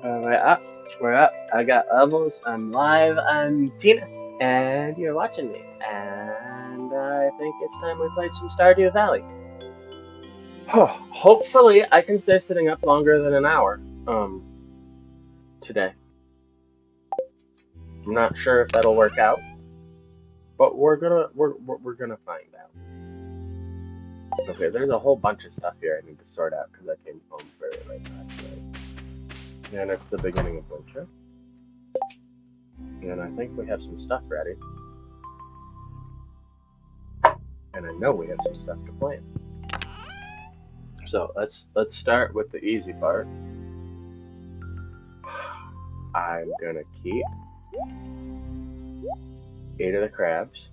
We're up. I got levels. I'm live. I'm Tina, and you're watching me. And I think it's time we played some Stardew Valley. Hopefully, I can stay sitting up longer than an hour. Today. I'm not sure if that'll work out, but we're gonna find out. Okay, there's a whole bunch of stuff here I need to sort out because I came home very late last night, and it's the beginning of winter. And I think we have some stuff ready. And I know we have some stuff to plant. So let's start with the easy part. I'm gonna keep 8 of the crabs.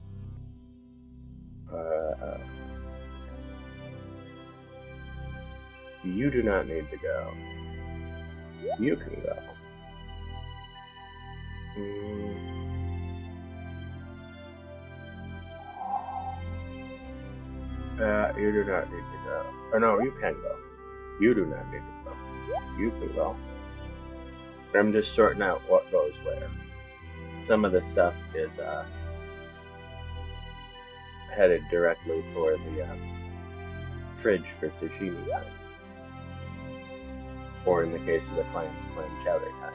You do not need to go. You can go. You do not need to go. Oh no, you can go. You do not need to go. You can go. I'm just sorting out what goes where. Some of the stuff is headed directly for the fridge for sashimi time. Or in the case of the clams, clam chowder time.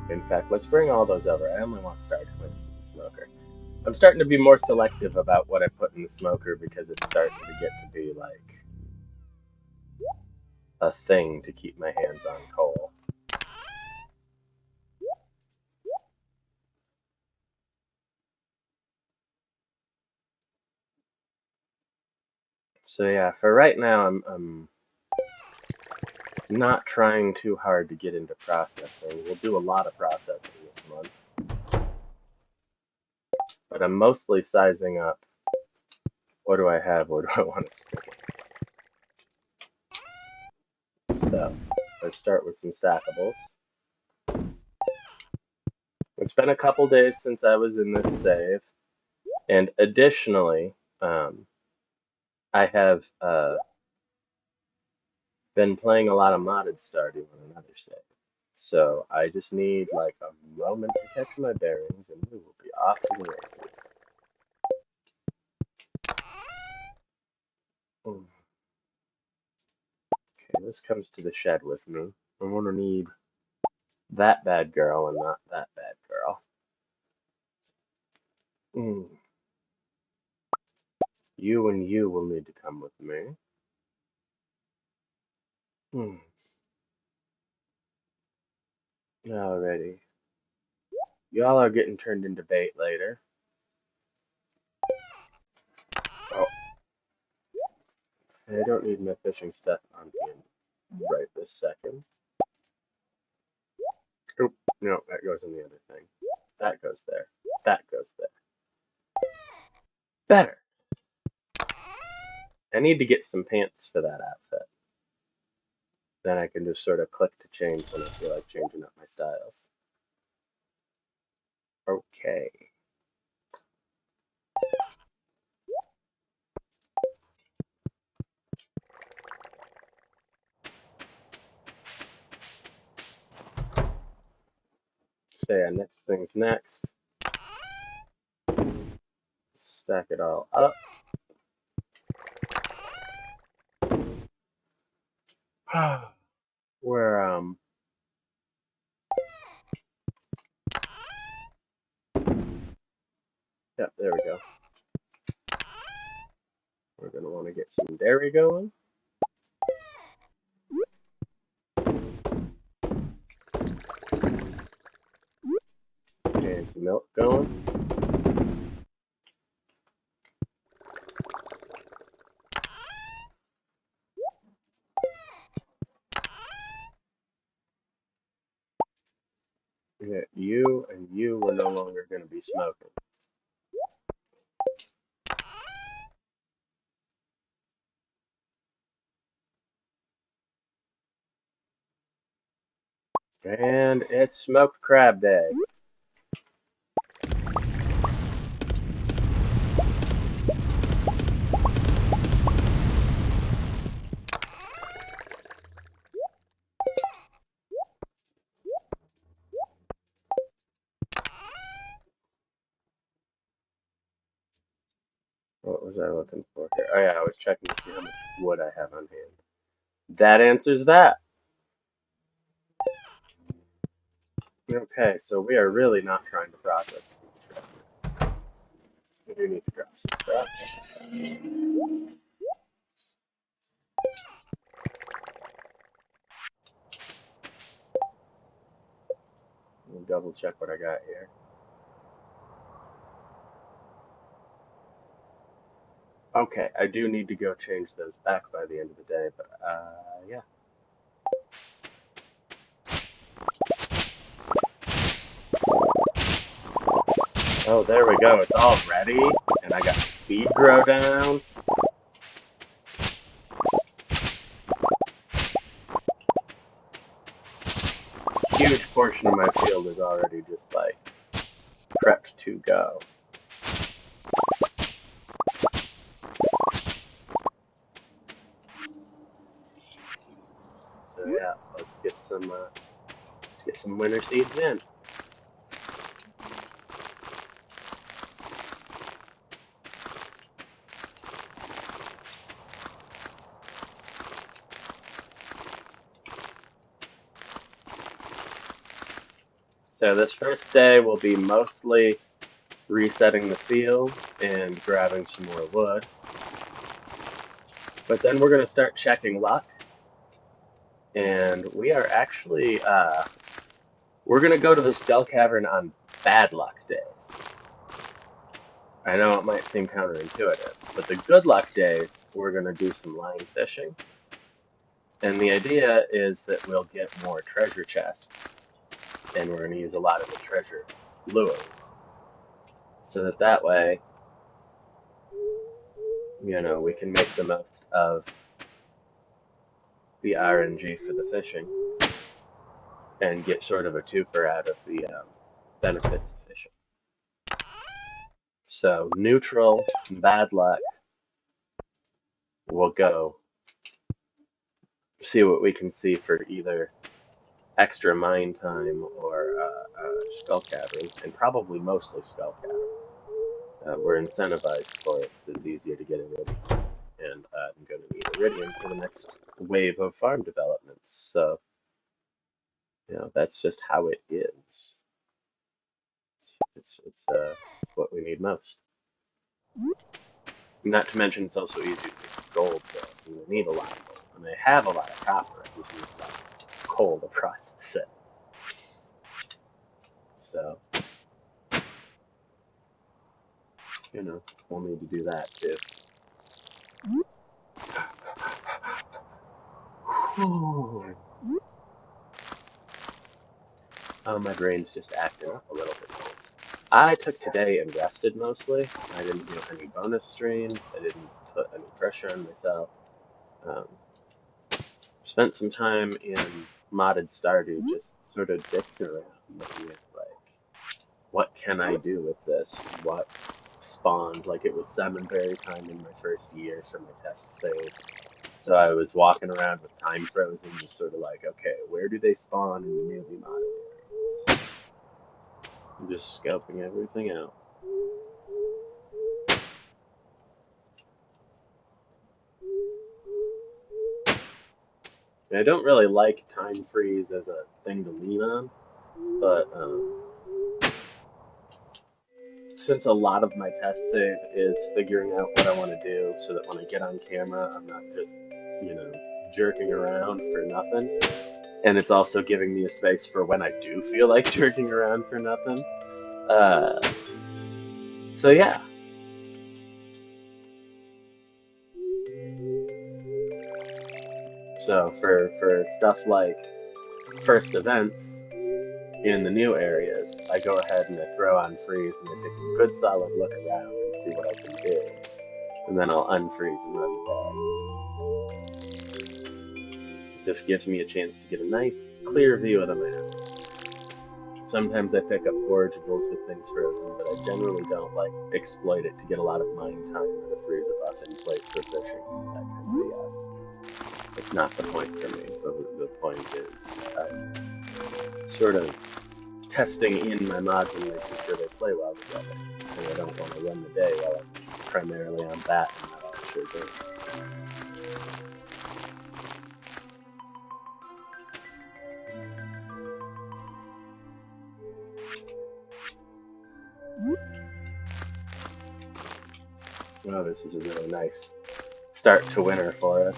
In fact, let's bring all those over. I only want starred clams in the smoker. I'm starting to be more selective about what I put in the smoker because it's starting to get to be like a thing to keep my hands on coal. So yeah, for right now, I'm not trying too hard to get into processing. We'll do a lot of processing this month. But I'm mostly sizing up, what do I have, where do I want to stick it? So, let's start with some stackables. It's been a couple days since I was in this save, and additionally, I have been playing a lot of modded Stardew on another save. So I just need like a moment to catch my bearings and we will be off to the races. Okay, this comes to the shed with me. I'm gonna need that bad girl and not that bad girl. You and you will need to come with me. Alrighty. Y'all are getting turned into bait later. Oh. I don't need my fishing stuff on hand right this second. Oop, no, that goes in the other thing. That goes there. That goes there. Better. I need to get some pants for that outfit. Then I can just sort of click to change when I feel like changing up my styles. Okay. So yeah, next thing's next. Stack it all up. We're Yep, there we go. We're gonna want to get some dairy going. And some milk going. Yeah, you and you were no longer gonna be smoking. And it's smoked crab day. What was I looking for here? Oh yeah, I was checking to see how much wood I have on hand. That answers that. Okay, so we are really not trying to process too much right now. We do need to drop some stuff. Let me double check what I got here. Okay, I do need to go change those back by the end of the day, but yeah. Oh, there we go. It's all ready, and I got speed grow down. Huge portion of my field is already just like prepped to go. So yeah, let's get some winter seeds in. So this first day will be mostly resetting the field and grabbing some more wood. But then we're going to start checking luck. And we are actually, we're going to go to the Skull Cavern on bad luck days. I know it might seem counterintuitive, but the good luck days, we're going to do some line fishing. And the idea is that we'll get more treasure chests, and we're going to use a lot of the treasure lures. So that way, you know, we can make the most of the RNG for the fishing and get sort of a twofer out of the benefits of fishing. So neutral, bad luck, we'll go see what we can see for either extra mine time or Skull Cavern, and probably mostly Skull Cavern. We're incentivized for it because it's easier to get iridium, and I'm going to need iridium for the next wave of farm developments. So, you know, that's just how it is. It's what we need most. Not to mention, it's also easy to get gold. We need a lot of gold, and I have a lot of copper. I just need a lot of coal to process it. So, you know, we'll need to do that too. Oh, my brain's just acting up a little bit more. I took today and rested mostly. I didn't do any bonus streams. I didn't put any pressure on myself. Um, spent some time in modded Stardew just sort of dicking around, looking at like, what can I do with this? What spawns? Like it was cemetery time in my first year for my test save. So I was walking around with time frozen, just sort of like, okay, where do they spawn in the newly modded areas? I'm just scoping everything out. And I don't really like time freeze as a thing to lean on, but since a lot of my test save is figuring out what I want to do so that when I get on camera, I'm not just, you know, jerking around for nothing. And it's also giving me a space for when I do feel like jerking around for nothing. So yeah. So for stuff like first events in the new areas, I go ahead and I throw on freeze and I take a good solid look around and see what I can do. And then I'll unfreeze and run the day. It just gives me a chance to get a nice, clear view of the map. Sometimes I pick up forageables with things frozen, but I generally don't like exploit it to get a lot of mine time or to freeze a buff in place for fishing, that kind of BS. It's not the point for me. The point is sort of testing in my mods and making sure they play well together. And I don't want to run the day while I'm primarily on that and not actually game. Well, this is a really nice start to winter for us.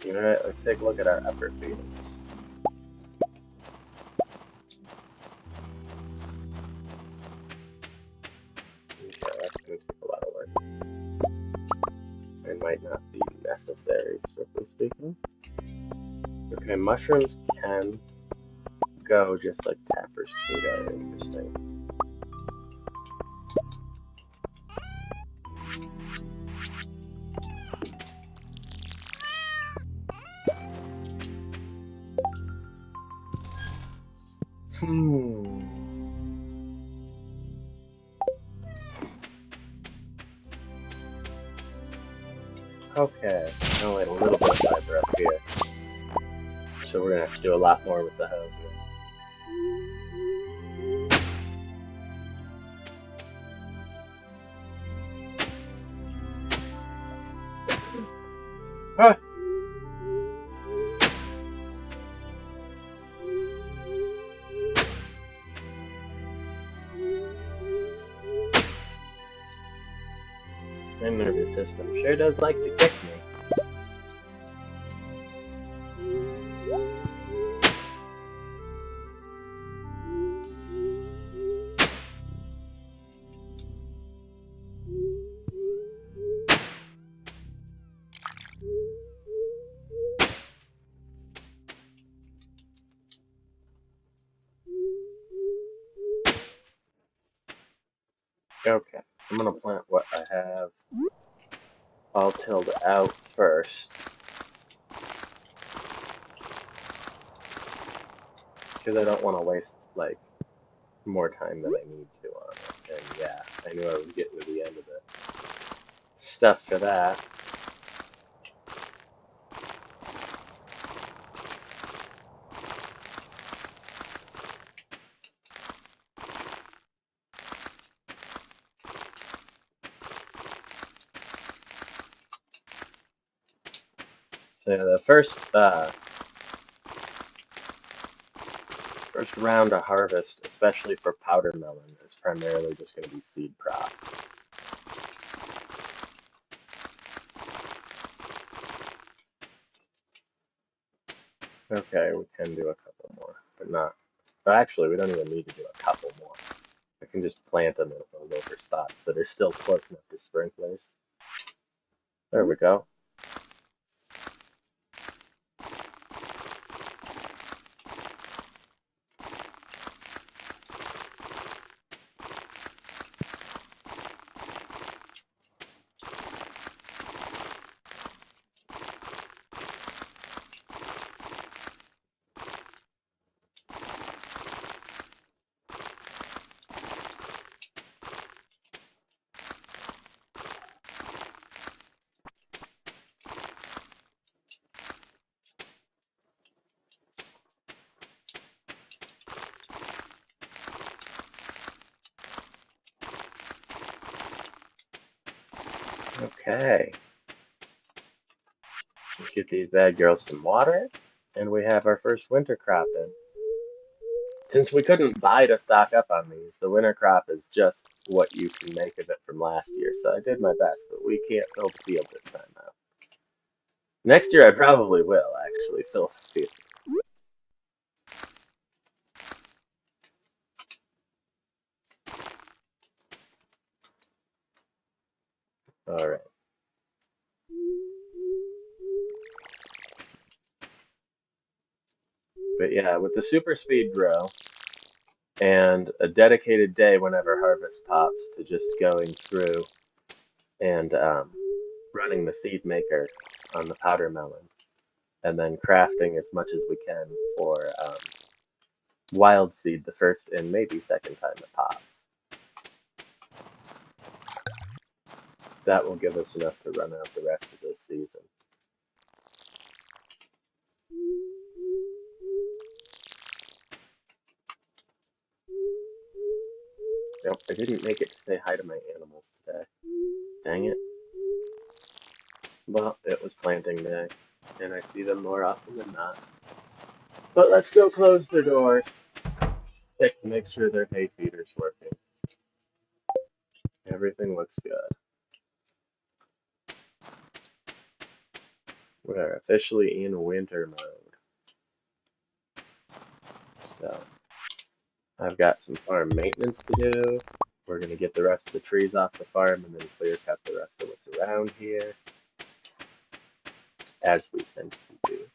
Alright, let's take a look at our upper fields. Okay, that's going to take a lot of work. It might not be necessary, strictly speaking. Okay, mushrooms can go just like tappers can go. Interesting. Okay, only a little bit of fiber up here. So we're gonna have to do a lot more with the hoe here. Ah! My nervous system sure does like to kick me. Okay, I'm gonna plant what I have all tilled out first. Because I don't want to waste, like, more time than I need to on it. And yeah, I knew I was getting to the end of the stuff for that. So the first round of harvest, especially for powder melon, is primarily just going to be seed prop. Okay, we can do a couple more, but not. But actually, we don't even need to do a couple more. I can just plant them in the lower spots that are still close enough to sprinklers. There we go. Okay. Let's get these bad girls some water, and we have our first winter crop in. Since we couldn't buy to stock up on these, the winter crop is just what you can make of it from last year, so I did my best, but we can't fill the field this time out. Next year I probably will, actually, fill the field. Alright. But yeah, with the super speed grow, and a dedicated day whenever harvest pops to just going through and running the seed maker on the powder melon, and then crafting as much as we can for wild seed the first and maybe second time it pops. That will give us enough to run out the rest of this season. Nope, I didn't make it to say hi to my animals today. Dang it. Well, it was planting day, and I see them more often than not. But let's go close the doors. Check to make sure their hay feeder's working. Everything looks good. We're officially in winter mode. So, I've got some farm maintenance to do. We're going to get the rest of the trees off the farm and then clear cut the rest of what's around here, as we tend to do.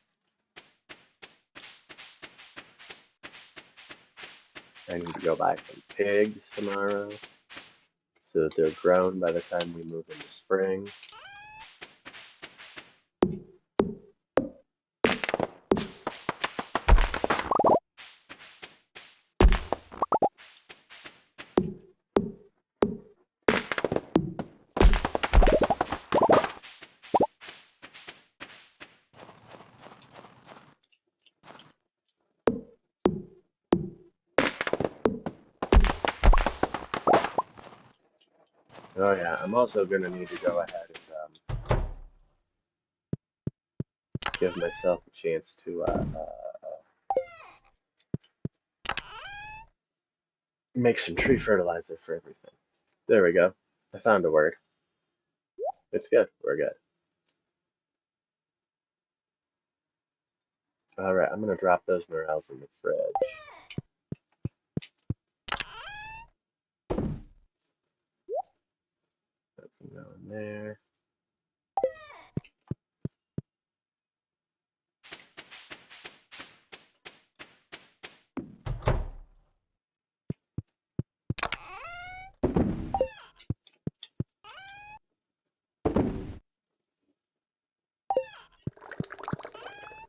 I need to go buy some pigs tomorrow so that they're grown by the time we move into spring. Oh yeah, I'm also going to need to go ahead and give myself a chance to make some tree fertilizer for everything. There we go. I found a word. It's good. We're good. Alright, I'm going to drop those morels in the fridge. That can go in there.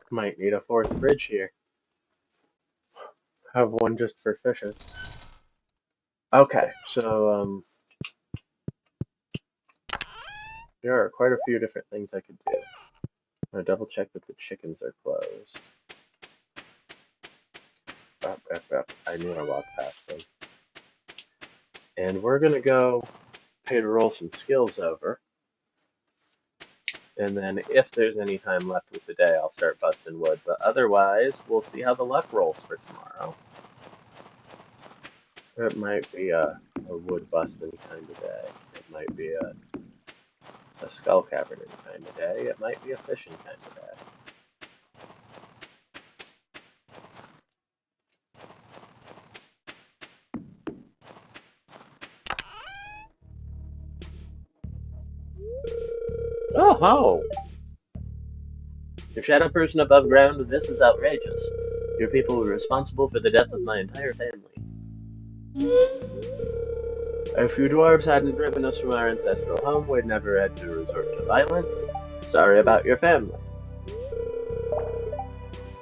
Might need a fourth fridge here. Have one just for fishes. Okay, so there are quite a few different things I could do. I'm gonna double check that the chickens are closed. I knew I walked past them. And we're gonna go pay to roll some skills over. And then if there's any time left with the day, I'll start busting wood. But otherwise, we'll see how the luck rolls for tomorrow. It might be a wood busting kind of day. It might be a skull cavern kind of day. It might be a fishing kind of day. Oh ho! Your shadow person above ground, this is outrageous. Your people were responsible for the death of my entire family. If you dwarves hadn't driven us from our ancestral home, we'd never had to resort to violence. Sorry about your family.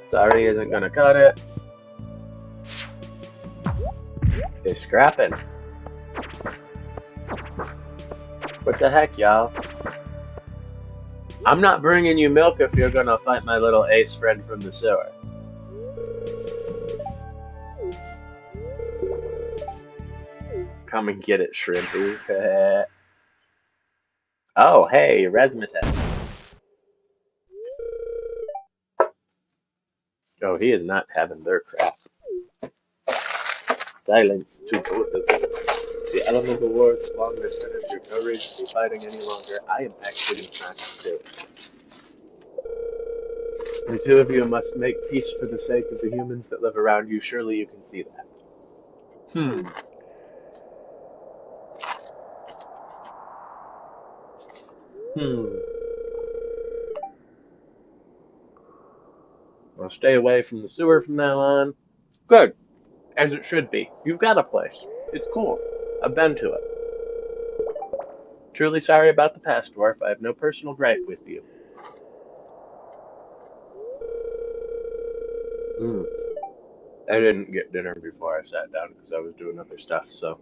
Sorry isn't gonna cut it. They're scrapping. What the heck, y'all? I'm not bringing you milk if you're gonna fight my little ace friend from the sewer. Come and get it, Shrimpy. Oh, hey, Resmatan. Oh, he is not having their crap. Silence to both of them. The elemental wars long finished. There's no reason to be fighting any longer. I am actually not silly. The two of you must make peace for the sake of the humans that live around you. Surely you can see that. Hmm. Hmm. I'll stay away from the sewer from now on. Good, as it should be. You've got a place. It's cool. I've been to it. Truly sorry about the past, dwarf. I have no personal gripe with you. Hmm. I didn't get dinner before I sat down because I was doing other stuff, so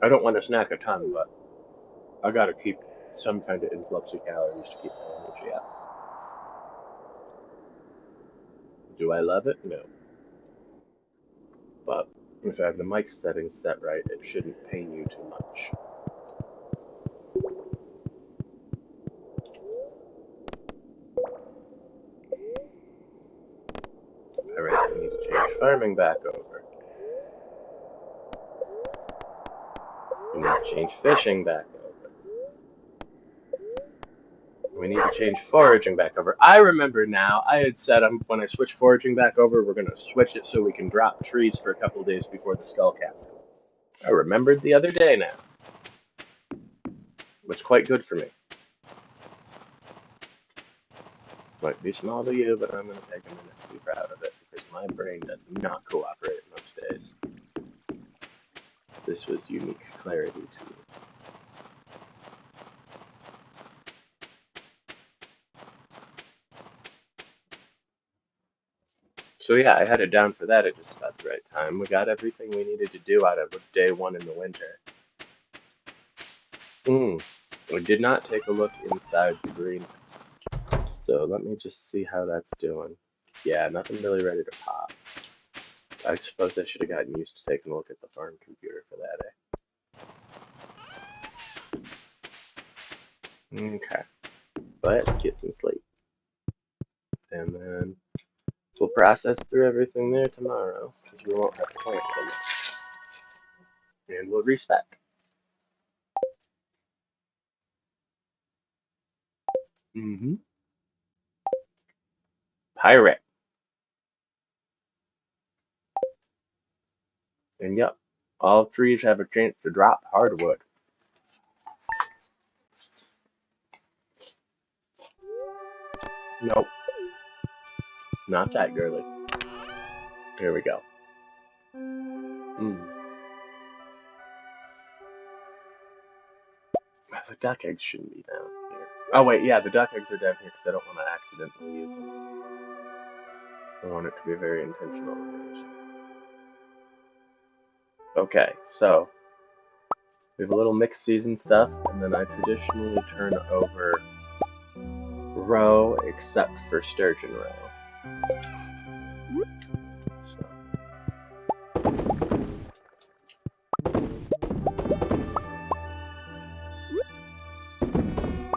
I don't want to snack a ton, but I gotta keep some kind of influx of calories to keep my energy up. Do I love it? No. But if I have the mic settings set right, it shouldn't pain you too much. Alright, we need to change farming back over. We need to change fishing back over. We need to change foraging back over. I remember now, I had said when I switch foraging back over, we're going to switch it so we can drop trees for a couple of days before the Skull Cavern. I remembered the other day now. It was quite good for me. Might be small to you, but I'm going to take a minute to be proud of it because my brain does not cooperate most days. This was unique clarity to me. So yeah, I had it down for that at just about the right time. We got everything we needed to do out of day 1 in the winter. I did not take a look inside the greenhouse. So let me just see how that's doing. Yeah, nothing really ready to pop. I suppose I should have gotten used to taking a look at the farm computer for that, eh? Okay. Let's get some sleep. And then we'll process through everything there tomorrow, because we won't have plants in it. And we'll respec. Pirate. And yep, all trees have a chance to drop hardwood. Nope. Not that girly. Here we go. The duck eggs shouldn't be down here. Oh wait, yeah, the duck eggs are down here because I don't want to accidentally use them. I want it to be very intentional when I use them. Okay, so we have a little mixed season stuff, and then I traditionally turn over row except for sturgeon row. So.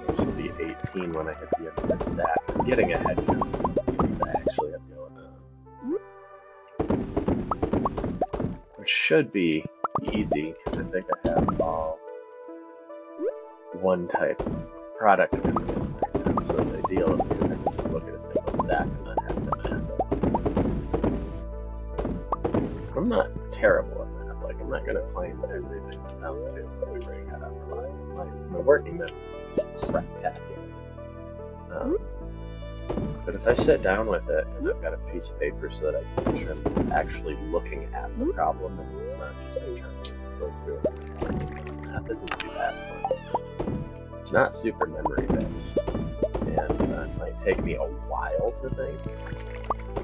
This will be 18 when I hit the end of the stack. I'm getting ahead now. Things I actually have going on. Which should be easy, because I think I have all one type product coming in right now, so it's ideal because I can just look at a single stack and not have to math it. I'm not terrible at math, like I'm not going to claim everything without to when we bring that up a lot. My working memory is spectacular. But if I sit down with it and I've got a piece of paper so that I can make sure I'm actually looking at the problem and it's not just me trying to go through it, math isn't too bad for me. It's not super memory based, and it might take me a while to think,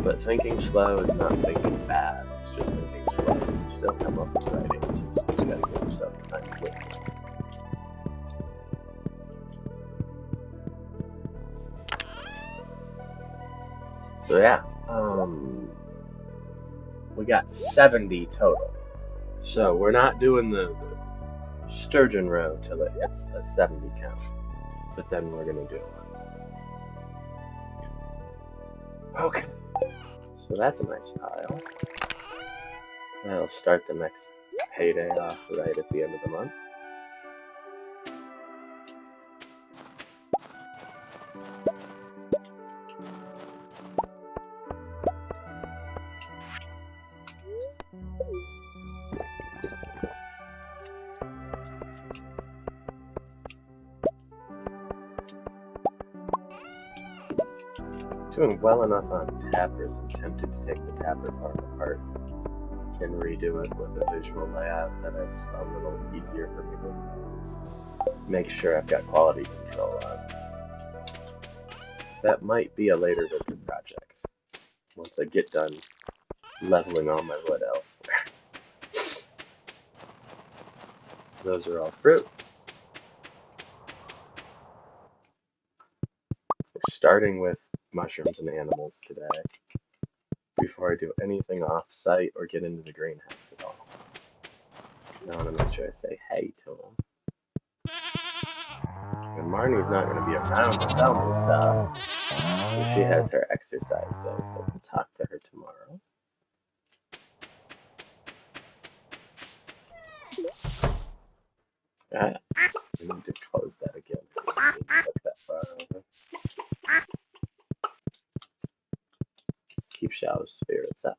but thinking slow is not thinking bad, it's just thinking slow. You can still come up with right answers, you just gotta give yourself time to wait. So yeah, we got 70 total. So we're not doing the sturgeon row till it hits a 70 count, but then we're gonna do it. Okay, so that's a nice pile. That'll start the next payday off right at the end of the month. Doing well enough on tappers, I'm tempted to take the tapper farm apart and redo it with a visual layout that it's a little easier for me to make sure I've got quality control on. That might be a later winter project, once I get done leveling all my wood elsewhere. Those are all fruits. starting with mushrooms and animals today before I do anything off-site or get into the greenhouse at all. I want to make sure I say hey to him. And Marnie's not going to be around to sell me stuff. And she has her exercise day, so we'll talk to her tomorrow. I need to close that again. I need to look that far over. Let's keep Shallow's spirits up.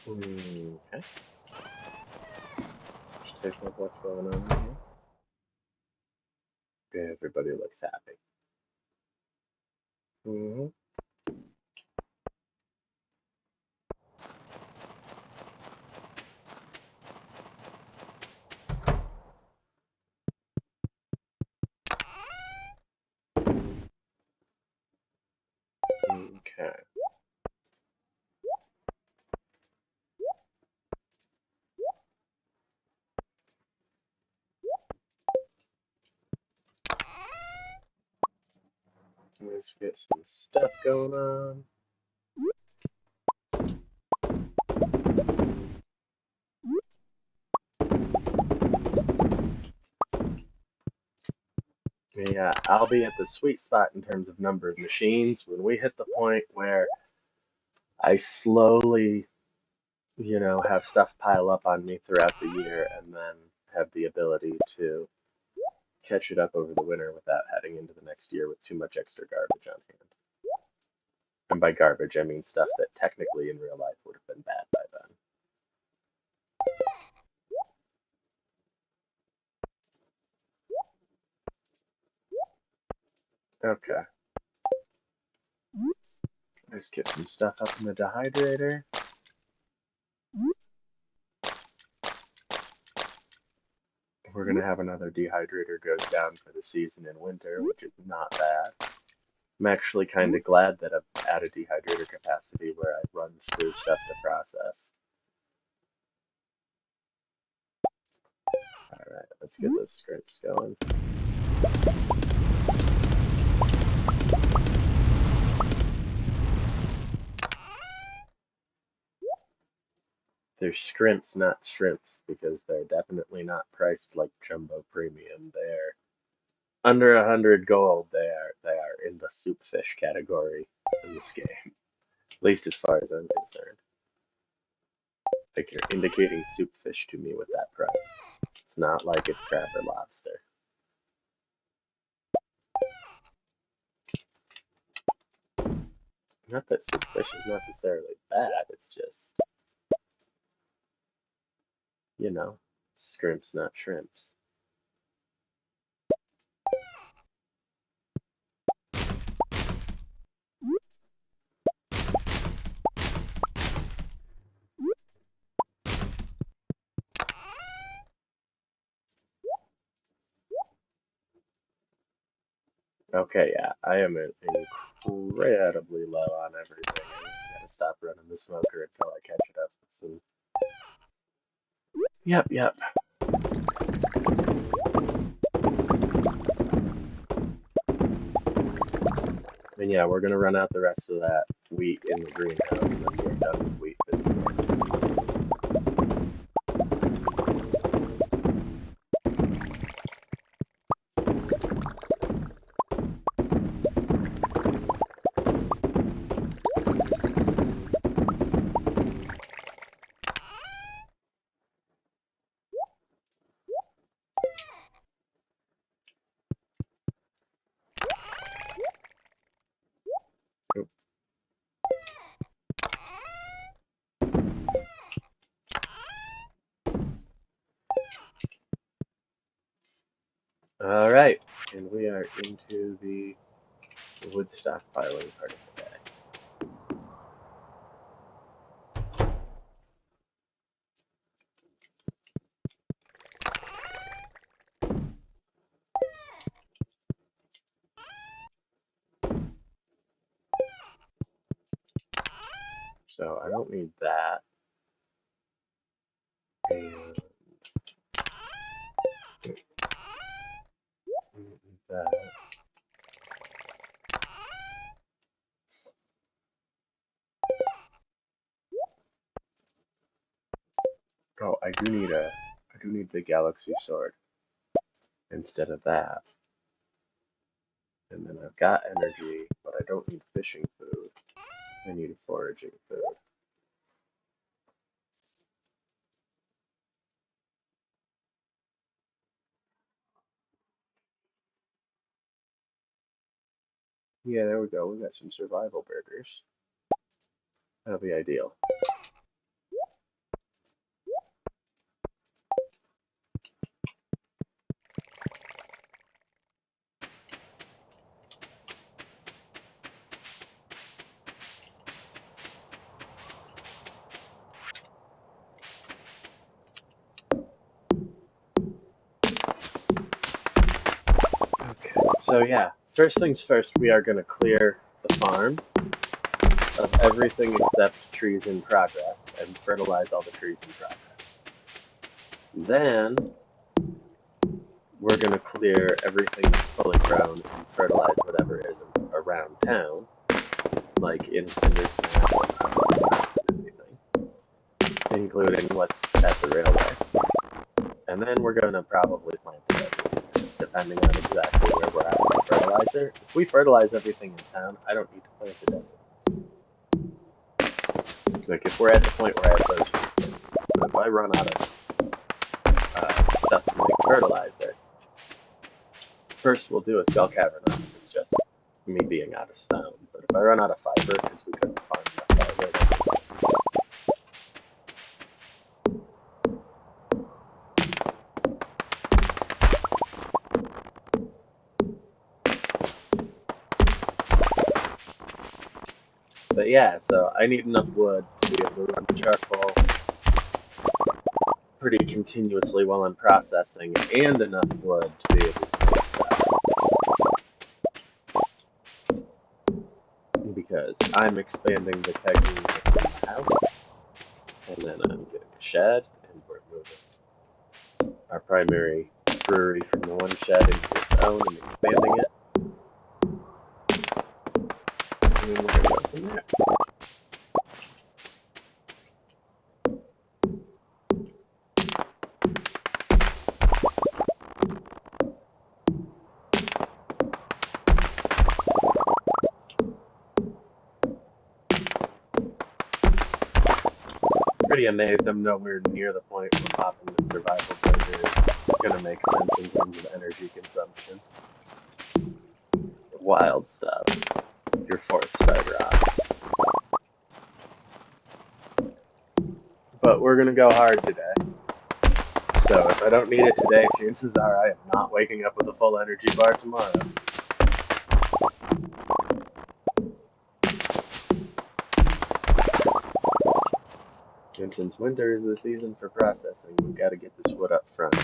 Okay. Just take a look what's going on here. Okay, everybody looks happy. Okay. Let's get some stuff going on. Yeah, I'll be at the sweet spot in terms of number of machines when we hit the point where I slowly, have stuff pile up on me throughout the year and then have the ability to catch it up over the winter without heading into the next year with too much extra garbage on hand. And by garbage, I mean stuff that technically in real life would have been bad by then. Okay. Let's get some stuff up in the dehydrator. We're going to have another dehydrator goes down for the season in winter, which is not bad. I'm actually kind of glad that I've added dehydrator capacity where I run through stuff to process. Alright, let's get those scripts going. They're scrimps, not shrimps, because they're definitely not priced like jumbo premium. They're under 100 gold. They are in the soup fish category in this game, at least as far as I'm concerned. Like you're indicating soup fish to me with that price. It's not like it's crab or lobster. Not that soup fish is necessarily bad. It's just, scrimps, not shrimps. Okay, yeah, I am incredibly low on everything. I gotta stop running the smoker until I catch it up with some. Yep. And yeah, we're gonna run out the rest of that wheat in the greenhouse, and then we're done with wheat for the year. All right, and we are into the wood stockpiling part of the day. So I don't need that. And I don't need that. Oh, I do need the galaxy sword instead of that. And then I've got energy, but I don't need fishing food. I need foraging food. Yeah, there we go. We got some survival burgers. That'll be ideal. Okay, so yeah, first things first, we are going to clear the farm of everything except trees in progress and fertilize all the trees in progress. Then we're going to clear everything that's fully grown and fertilize whatever isn't around town, like in Cinder's and everything, including what's at the railway. And then we're going to probably plant the desert, depending on exactly where we're at with fertilizer. If we fertilize everything in town, I don't need to plant the desert. Like if we're at the point where I have those resources, but if I run out of stuff to make fertilizer, first we'll do a Skull Cavern run. It's just me being out of stone. But if I run out of fiber because we couldn't farm enough fiber, but yeah, so I need enough wood to be able to run the charcoal pretty continuously while I'm processing, and enough wood to be able to make stuff. Because I'm expanding the keg room that's in the house, and then I'm getting a shed, and we're moving our primary brewery from the one shed into its own and expanding it. And then we're going to go from there. Pretty amazed I'm nowhere near the point where popping the survival burger is going to make sense in terms of energy consumption. Wild stuff. Your fourth starter off. But we're going to go hard today. So if I don't need it today, chances are I am not waking up with a full energy bar tomorrow. And since winter is the season for processing, we've got to get this wood up front.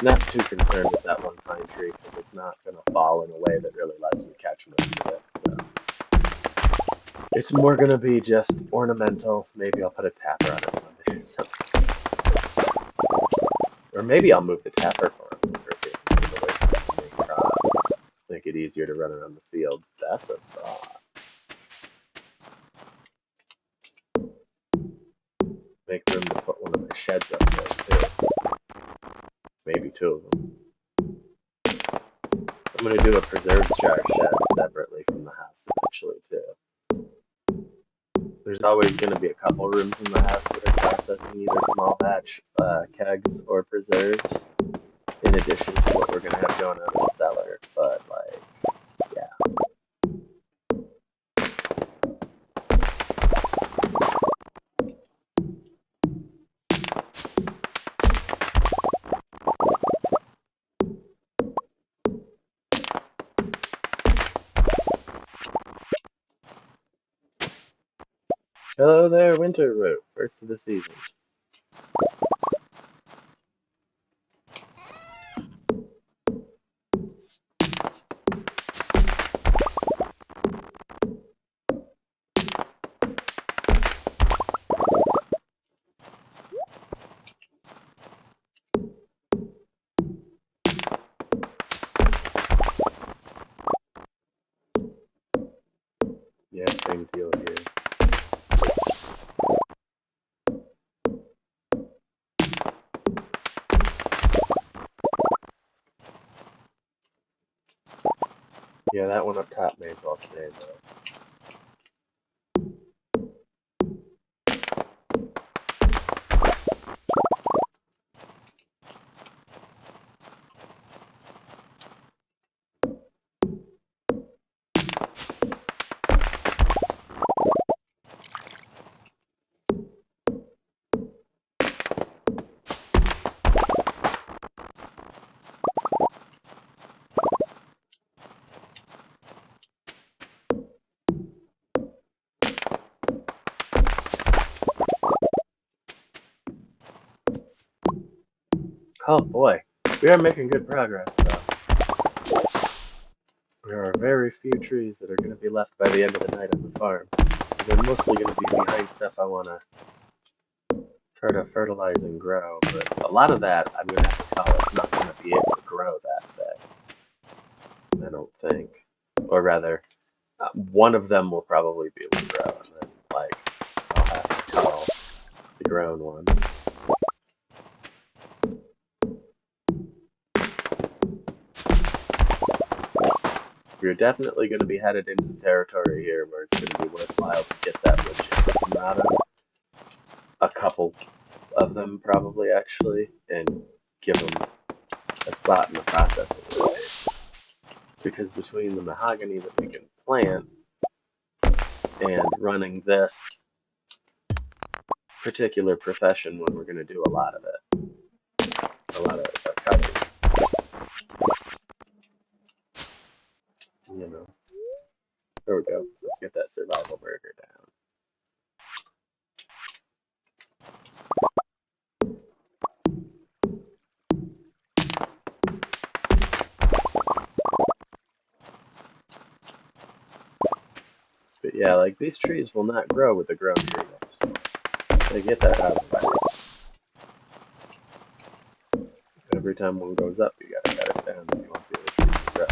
Not too concerned with that one pine tree because it's not going to fall in a way that really lets me catch most of it. So it's more going to be just ornamental. Maybe I'll put a tapper on it someday or something. Or maybe I'll move the tapper for him over here and move away from the main crops. Make it easier to run around the field. That's a thought. Make room to put one of my sheds up there too. Maybe two of them. I'm going to do a preserves jar shed separately from the house eventually too. There's always going to be a couple rooms in the house that are processing either small batch kegs or preserves, in addition to what we're going to have going on in the cellar. But like, yeah. Hello there, Winter Root. First of the season. Yeah, same deal here. Yeah, that one up top may as well stay though. Oh boy, we are making good progress though. There are very few trees that are going to be left by the end of the night on the farm. They're mostly going to be behind stuff I want to try to fertilize and grow, but a lot of that I'm going to have to call it's not going to be able to grow that thing, I don't think. Or rather, one of them will probably be able to grow, and then, like, I'll have to call the grown one. We're definitely going to be headed into territory here where it's going to be worthwhile to get that wood chip from Rada. A couple of them, probably, actually, and give them a spot in the processing line. Because between the mahogany that we can plant and running this particular profession when we're going to do a lot of it, a lot of cutting, you know. There we go. Let's get that survival burger down. But yeah, like these trees will not grow with the grown tree next to them. They get that out of the way. Every time one goes up, you gotta cut it down if you want the other trees to grow.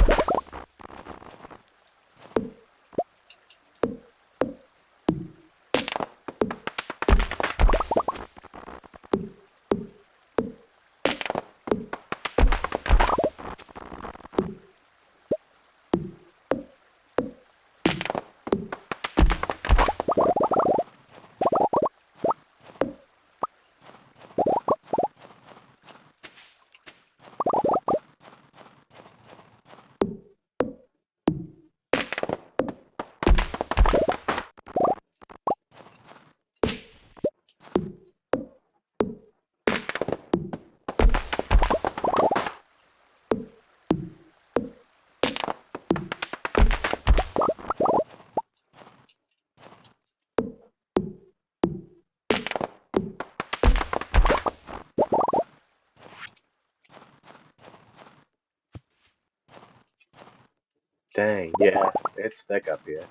Dang, yeah, it's thick up here.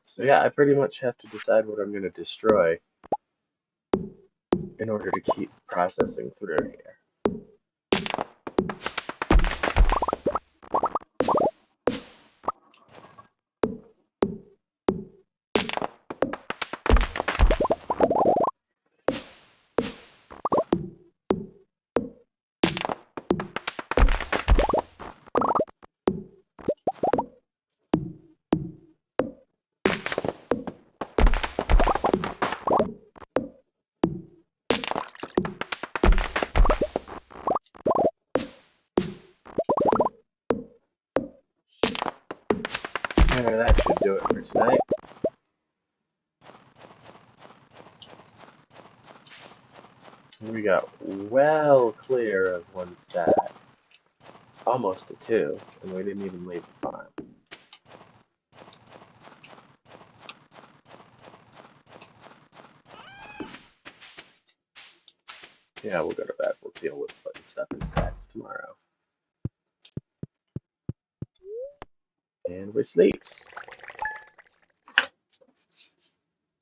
So yeah, I pretty much have to decide what I'm gonna destroy in order to keep processing through here. Yeah, that should do it for tonight. We got well clear of one stack, almost to two, and we didn't even leave the farm. Yeah, we'll go to bed. We'll deal with putting stuff in stacks tomorrow. And we sleeps.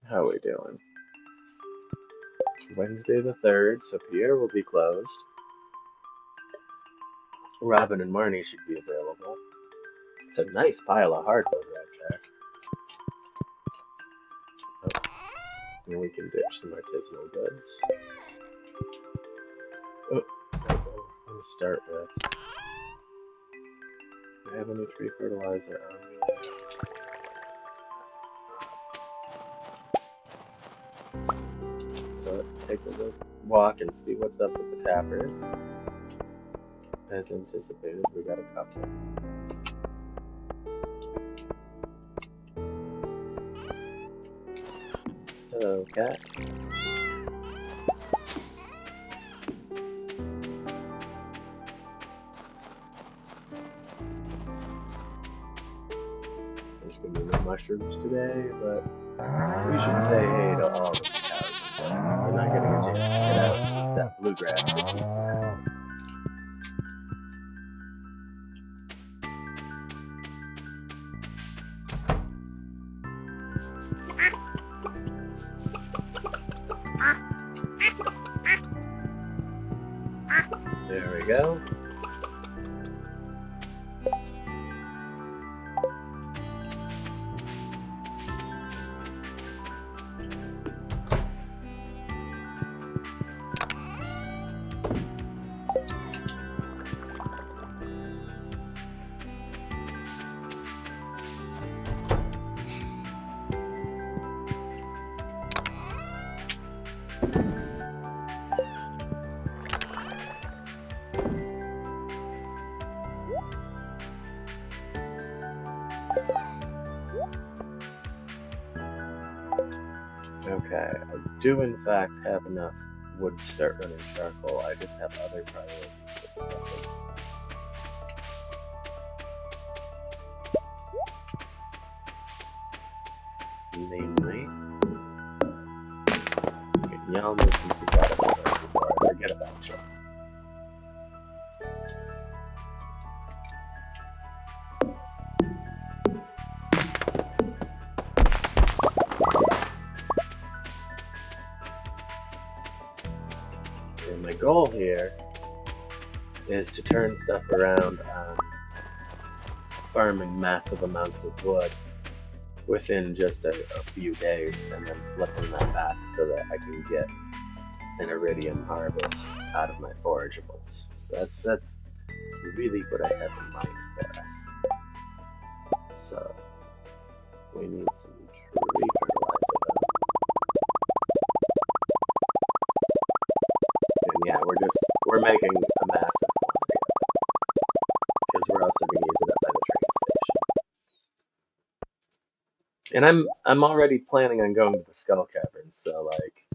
How are we doing? Wednesday the 3rd, so Pierre will be closed. Robin and Marnie should be available. It's a nice pile of hardwood right there. Oh, and we can ditch some artisanal goods. Oh, I'm going to start with. Do I have any tree fertilizer on me? So let's take a walk and see what's up with the tappers. As anticipated, we got a couple. Hello, cat. There's gonna be no mushrooms today, but we should say hey to all the cows because they're not getting a chance to get out and eat that bluegrass that keeps them. There we go. Okay, I do in fact have enough wood to start running charcoal. I just have other priorities this second. Namely, getting y'all nuisances out of the way before I forget about you. And my goal here is to turn stuff around on farming massive amounts of wood within just a few days and then flipping that back so that I can get an iridium harvest out of my forageables. That's really what I have in mind for us. So we need some tree fertilizer though. And yeah, we're making a massive quantity of it. Because we're also gonna use it up by the train station. And I'm already planning on going to the Skull Cavern, so like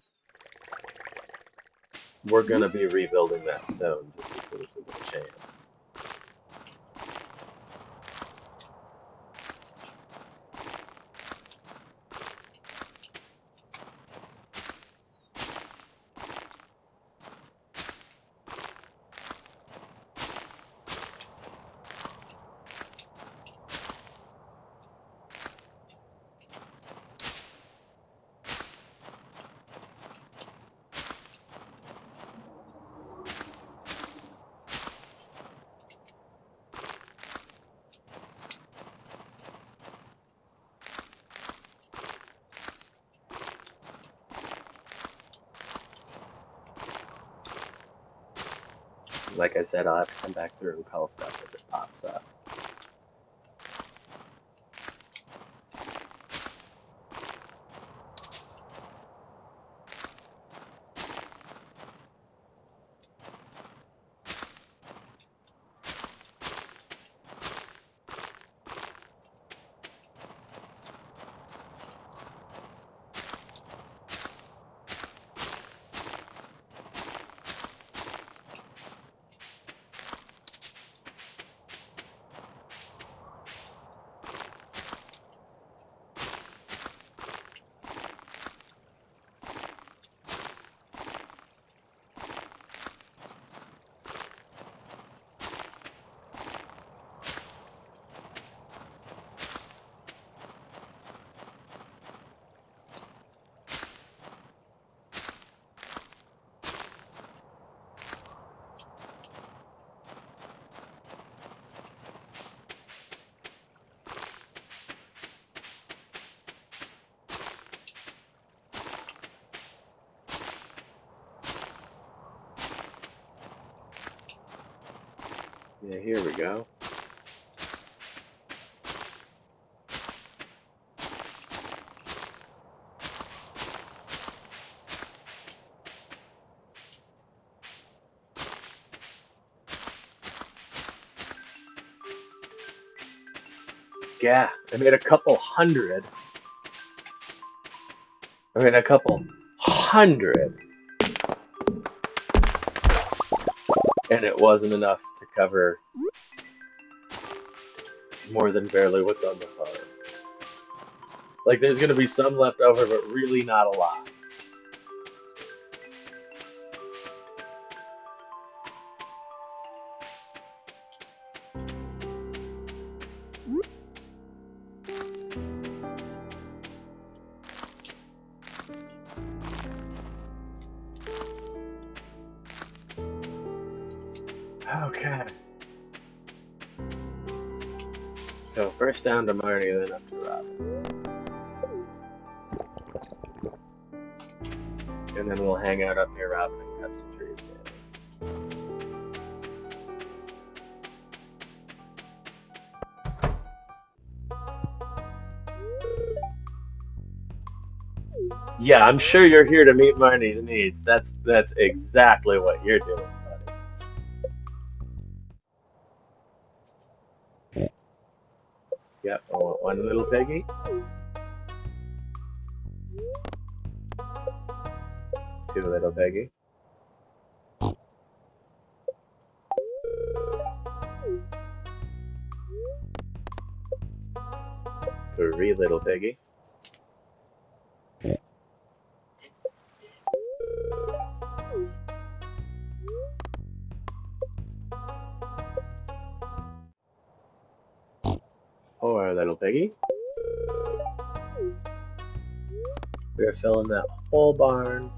we're gonna be rebuilding that stone just as soon as we get a chance. Like I said, I'll have to come back through and call stuff as it pops up. Yeah, here we go. Yeah, I made a couple hundred. I mean, a couple hundred, and it wasn't enough to cover more than barely what's on the farm. Like, there's gonna be some left over, but really not a lot. Okay. So first down to Marnie, then up to Robin. And then we'll hang out up near Robin and cut some trees down. Yeah, I'm sure you're here to meet Marnie's needs. That's exactly what you're doing, buddy. Yep, I want one little piggy. Two little piggy. Three little piggy. Four little piggy. We're filling that whole barn.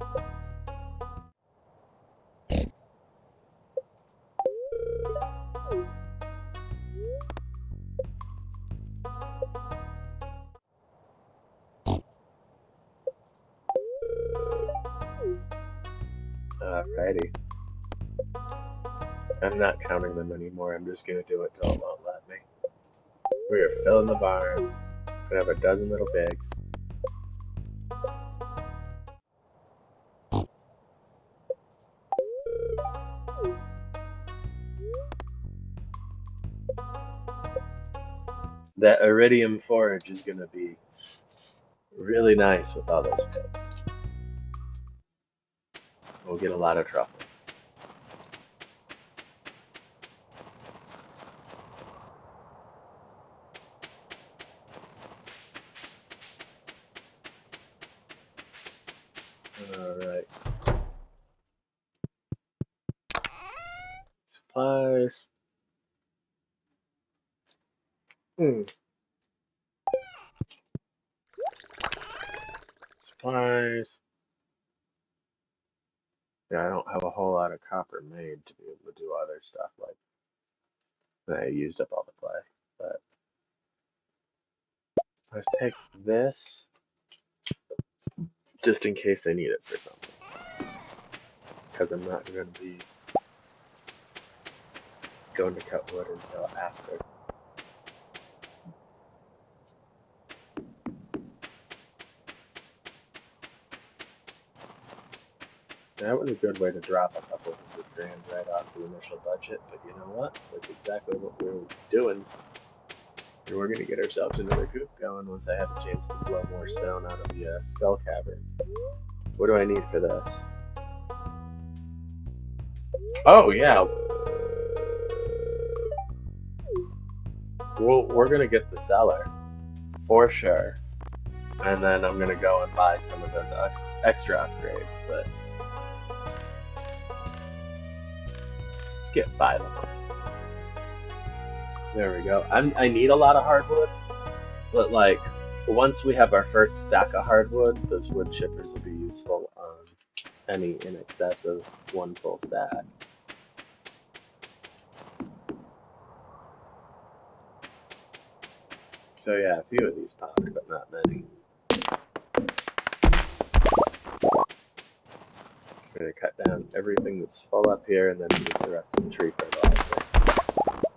Alrighty. I'm not counting them anymore. I'm just gonna do it till it won't let me. We are filling the barn. Gonna have a dozen little pigs. That iridium forage is gonna be really nice with all those pigs. We'll get a lot of truffles. Alright. Supplies. Supplies. Yeah, I don't have a whole lot of copper made to be able to do other stuff like I used up all the clay. But let's take this just in case I need it for something. Because I'm not going to be going to cut wood until after. That was a good way to drop a couple $100,000 right off the initial budget, but you know what? That's exactly what we were doing. And we're going to get ourselves another coop going once I have a chance to blow more stone out of the Skull Cavern. What do I need for this? Oh, yeah. Well, we're going to get the cellar, for sure. And then I'm going to go and buy some of those extra upgrades, but let's get 5 of them. There we go. I need a lot of hardwood, but like once we have our first stack of hardwood, those wood chippers will be useful on any in excess of one full stack. So yeah, a few of these popped, but not many. I'm gonna cut down everything that's full up here and then use the rest of the tree fertilizer.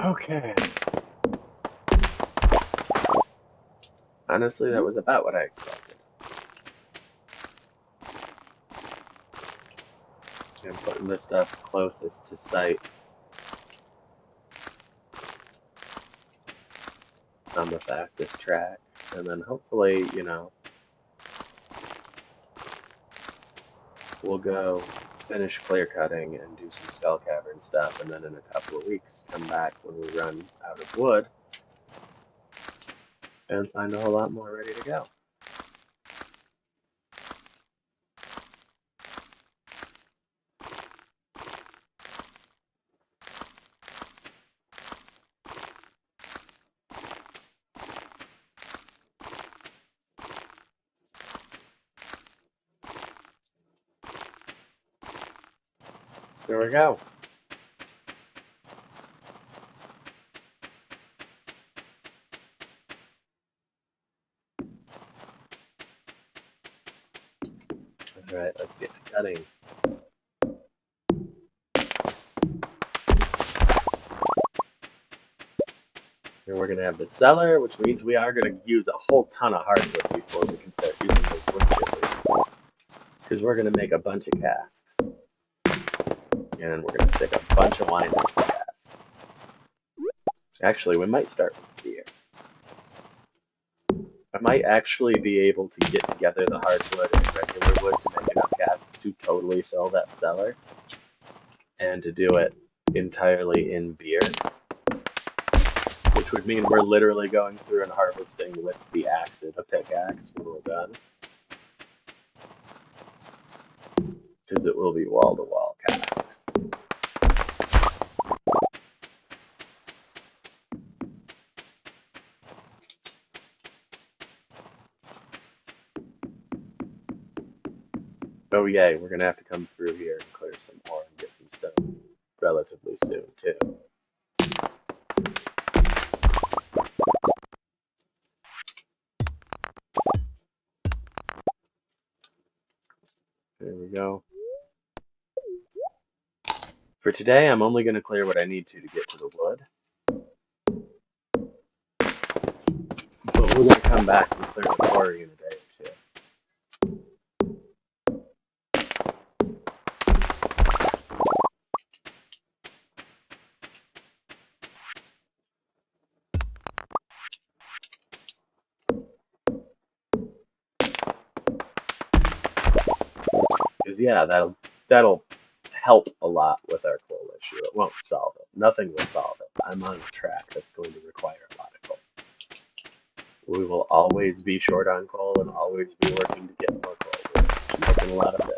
Okay. Honestly, that was about what I expected. I'm putting the stuff closest to sight on the fastest track, and then hopefully, we'll go finish clear cutting and do some Skull Cavern stuff, and then in a couple of weeks come back when we run out of wood and find a whole lot more ready to go. There we go. All right, let's get to cutting. And we're going to have the cellar, which means we are going to use a whole ton of hardwood before we can start using those wood chippers. Because we're going to make a bunch of casks. And we're going to stick a bunch of wine in these casks. Actually, we might start with beer. I might actually be able to get together the hardwood and regular wood to make enough casks to totally fill that cellar. And to do it entirely in beer. Which would mean we're literally going through and harvesting with the axe and a pickaxe when we're done. Because it will be wall-to-wall casks. Oh yay, we're gonna have to come through here and clear some ore and get some stone relatively soon too. There we go. For today, I'm only gonna clear what I need to get to the wood. But we're gonna come back and clear the quarry in a day or two. Because yeah, that'll help a lot with our coal issue. It won't solve it. Nothing will solve it. I'm on a track that's going to require a lot of coal. We will always be short on coal and always be working to get more coal. We're smoking a lot of fish.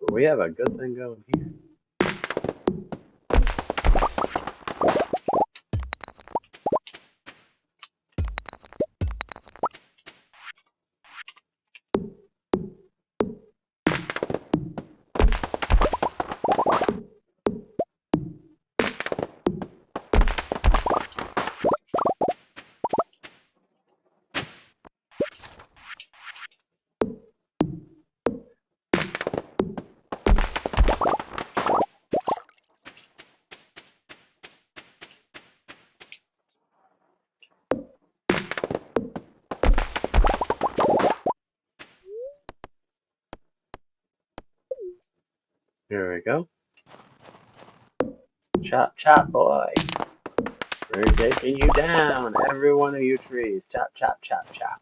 But we have a good thing going here. Here we go. Chop, chop, boy. We're taking you down, every one of you trees. Chop, chop, chop, chop.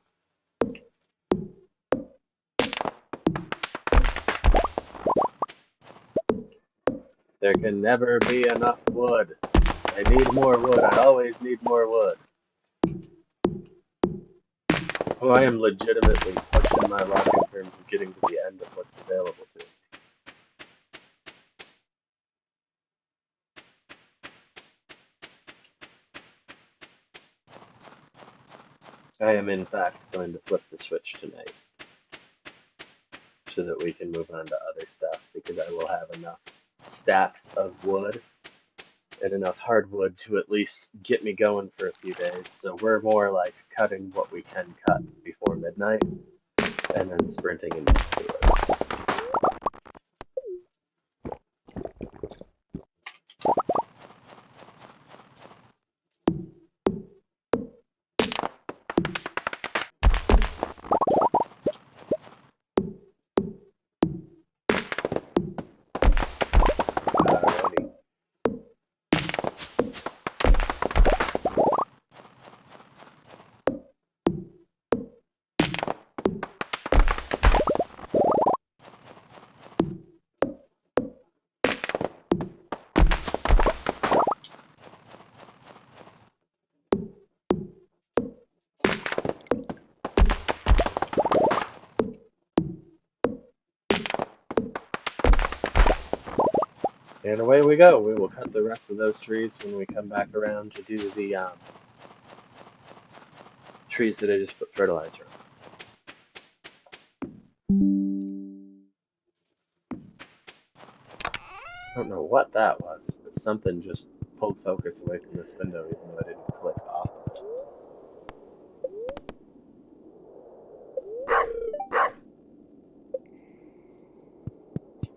There can never be enough wood. I need more wood. I always need more wood. Oh, I am legitimately pushing my luck in terms of getting to the end of what's available to me. I am in fact going to flip the switch tonight so that we can move on to other stuff because I will have enough stacks of wood and enough hardwood to at least get me going for a few days. So we're more like cutting what we can cut before midnight and then sprinting into the sewer. Alrighty. And away we go. We will cut the rest of those trees when we come back around to do the trees that I just put fertilizer on. I don't know what that was, but something just pulled focus away from this window even though I didn't click off of it.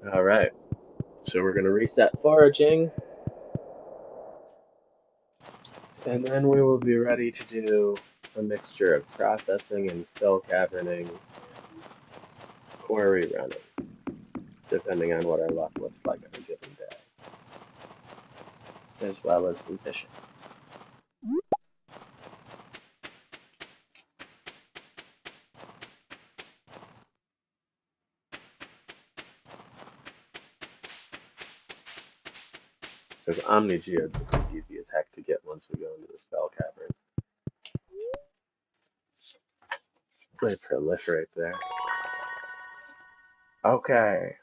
Alright, so we're going to reset foraging, and then we will be ready to do a mixture of processing and skull caverning and quarry running, depending on what our luck looks like on a given day, as well as some fishing. So Omni Geodes will be easy as heck to get once we go into the Skull Cavern. They proliferate there. Okay,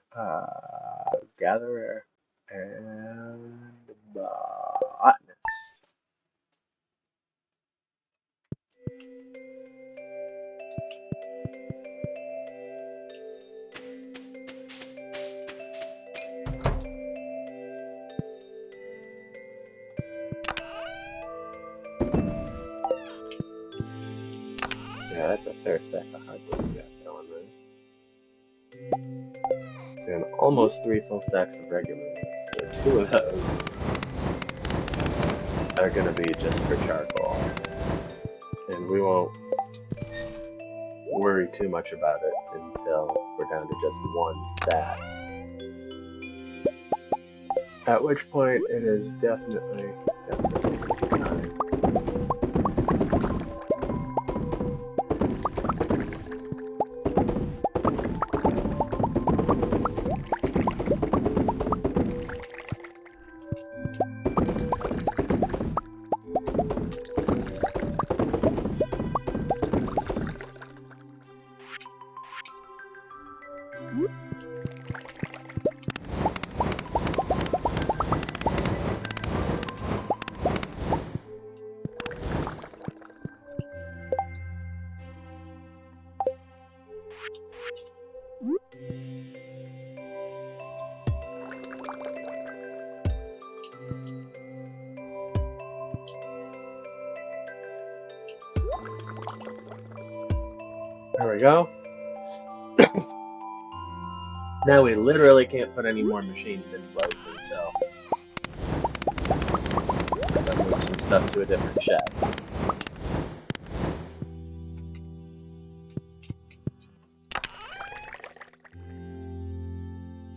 Gatherer and Botanist. Yeah, that's a fair stack of hardwood we got going there. And almost 3 full stacks of regular wood, so 2 of those are going to be just for charcoal. And we won't worry too much about it until we're down to just 1 stack. At which point it is definitely time. There we go. Now we literally can't put any more machines in place until I move some stuff to a different shed.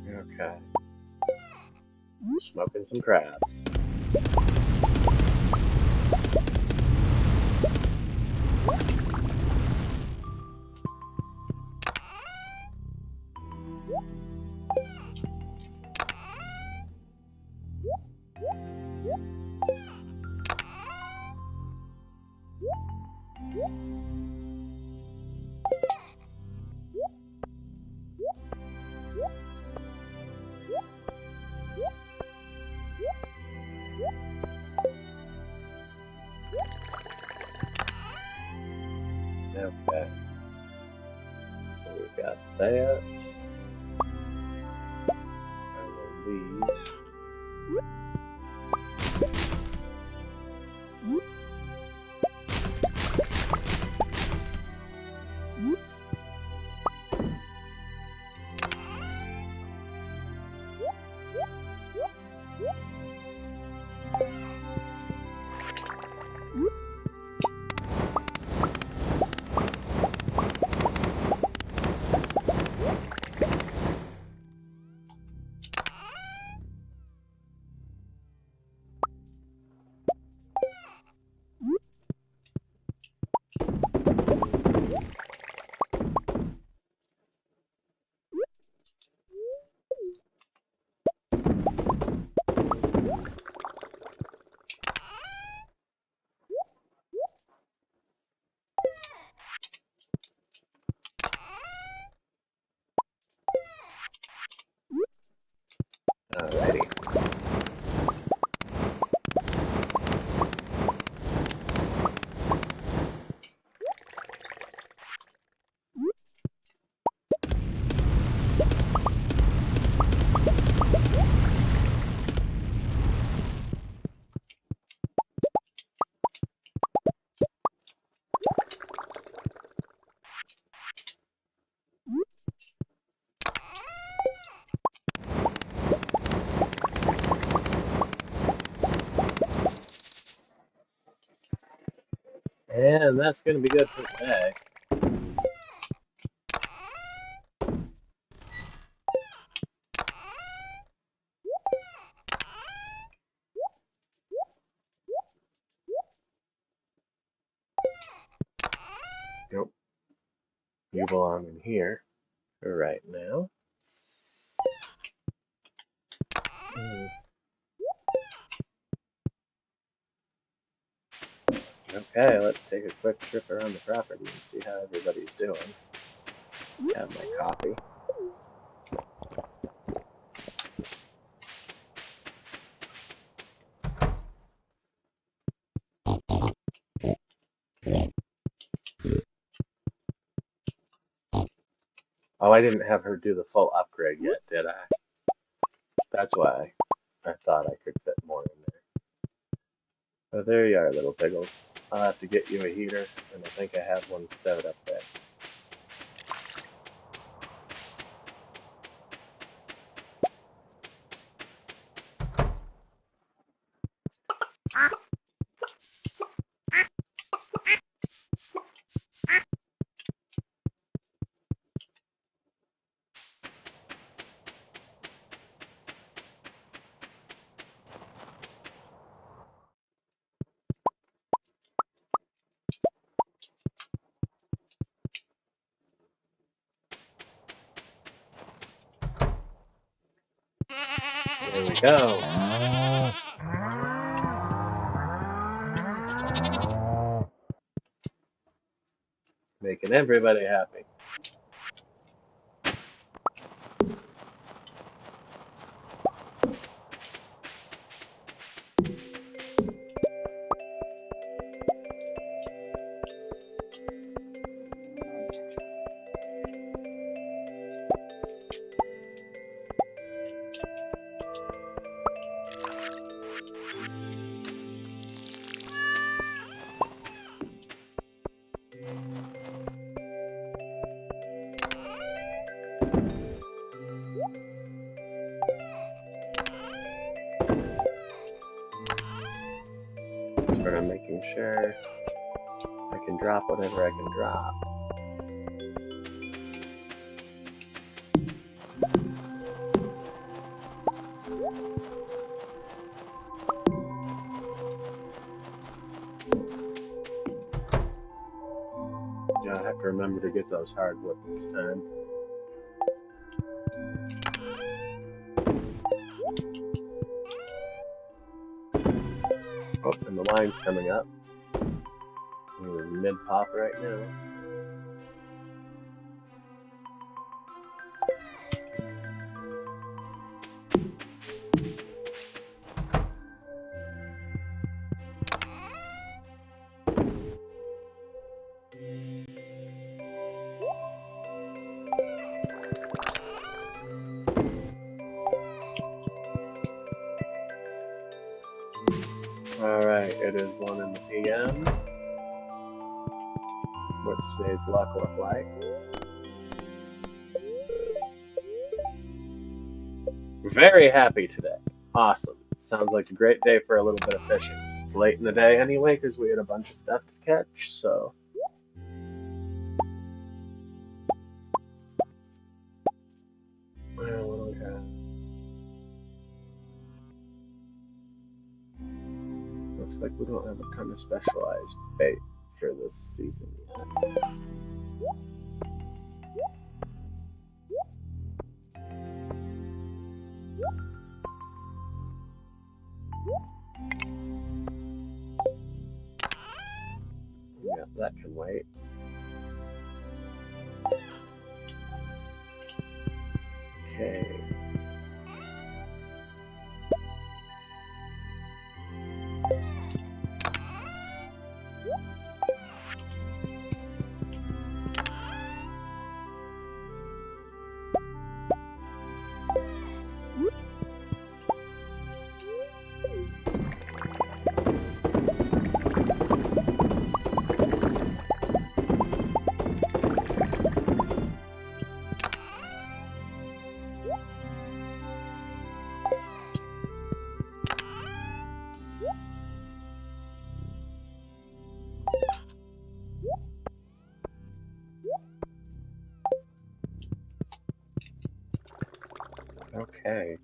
Okay. Smoking some crabs. Okay. So we've got that. And then these. And that's going to be good for today. Nope. You belong in here for right now. Okay, let's take a quick trip around the property and see how everybody's doing. Have my coffee. Oh, I didn't have her do the full upgrade yet, did I? That's why I thought I could fit more in there. Oh, there you are, little piggles. I'll have to get you a heater, and I think I have one stowed up there. There we go. Making everybody happy. Sort of making sure I can drop whatever I can drop. Yeah, I have to remember to get those hardwood this time. Oh, and the line's coming up. We're mid-pop right now. Alright, it is 1 in the PM. What's today's luck look like? Very happy today. Awesome. Sounds like a great day for a little bit of fishing. It's late in the day anyway because we had a bunch of stuff to catch, so. Well, what do we have? Looks like we don't have a ton of specialized bait for this season yet. Yeah, that can wait. Okay. Okay.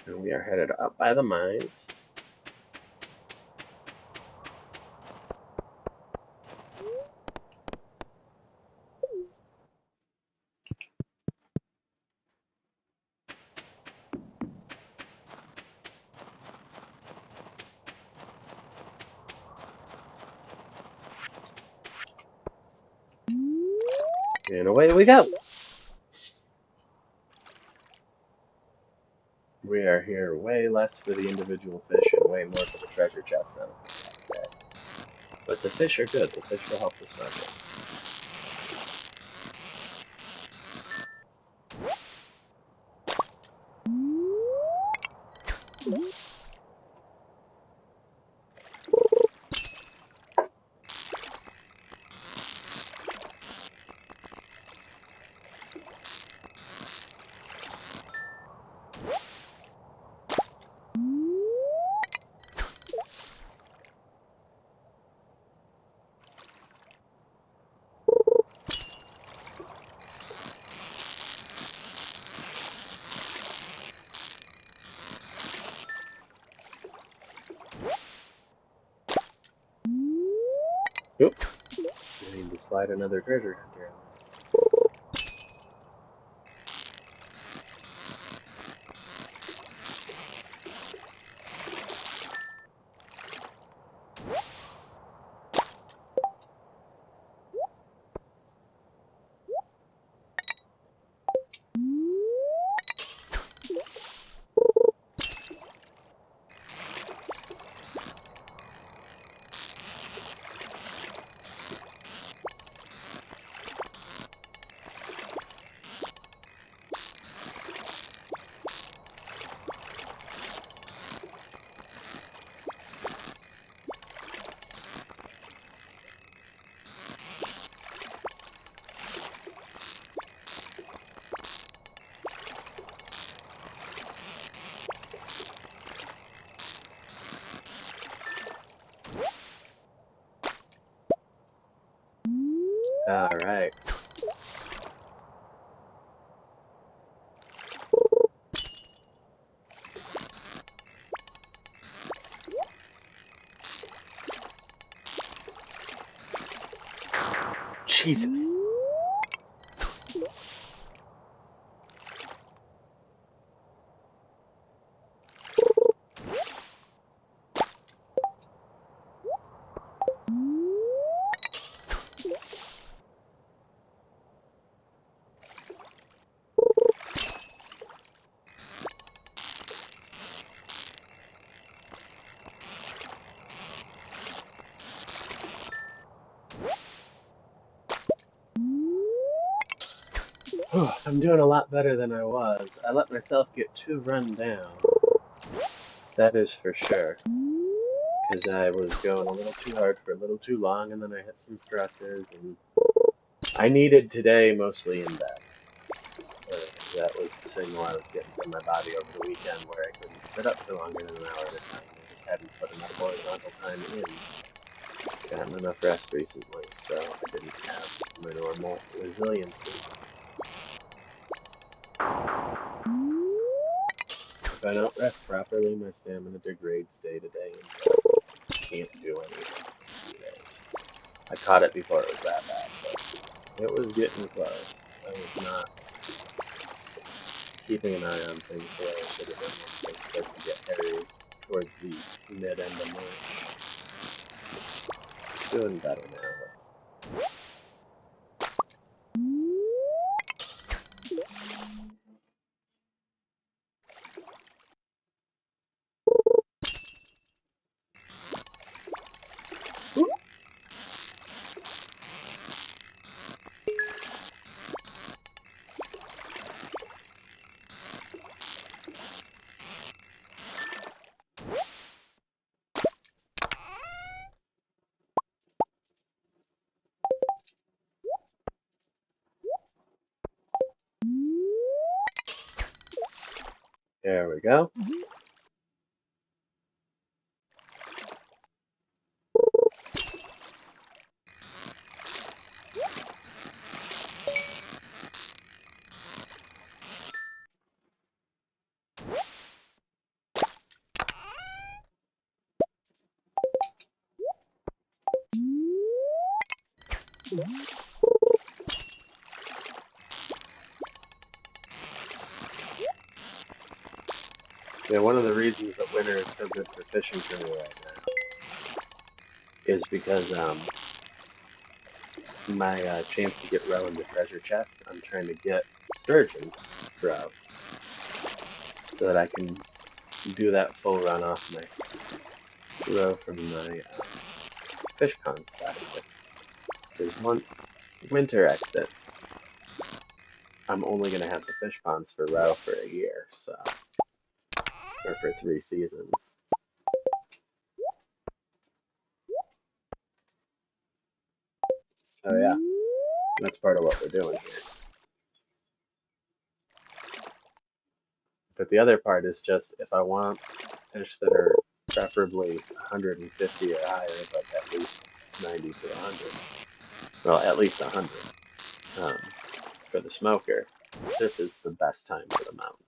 And we are headed up by the mines. And away we go. We are here way less for the individual fish and way more for the treasure chests now. Okay. But the fish are good. The fish will help this project. Oop. I need to slide another treasure hunt here. Alright. Jesus. I'm doing a lot better than I was. I let myself get too run down. That is for sure. Because I was going a little too hard for a little too long, and then I hit some stresses, and I needed today mostly in bed. That was the signal I was getting from my body over the weekend, where I couldn't sit up for longer than an hour at a time. I just hadn't put enough horizontal time in. Gotten enough rest recently, so I didn't have my normal resiliency. If I don't rest properly, my stamina degrades day to day, and I can't do anything for 2 days. I caught it before it was that bad, but it was getting close. I was not keeping an eye on things the way I should have done once things started to get hairy towards the mid-end of March. Doing better now, though. There we go. Yeah, one of the reasons that winter is so good for fishing for me right now is because my chance to get roe in the treasure chest, I'm trying to get sturgeon roe so that I can do that full run off my roe from my fish ponds faster. Because once winter exits, I'm only going to have the fish ponds for roe for a year, so or for 3 seasons. So yeah, that's part of what we're doing here. But the other part is just if I want fish that are preferably 150 or higher, but at least 90 to 100. Well, at least 100 um, for the smoker. This is the best time for the mountain.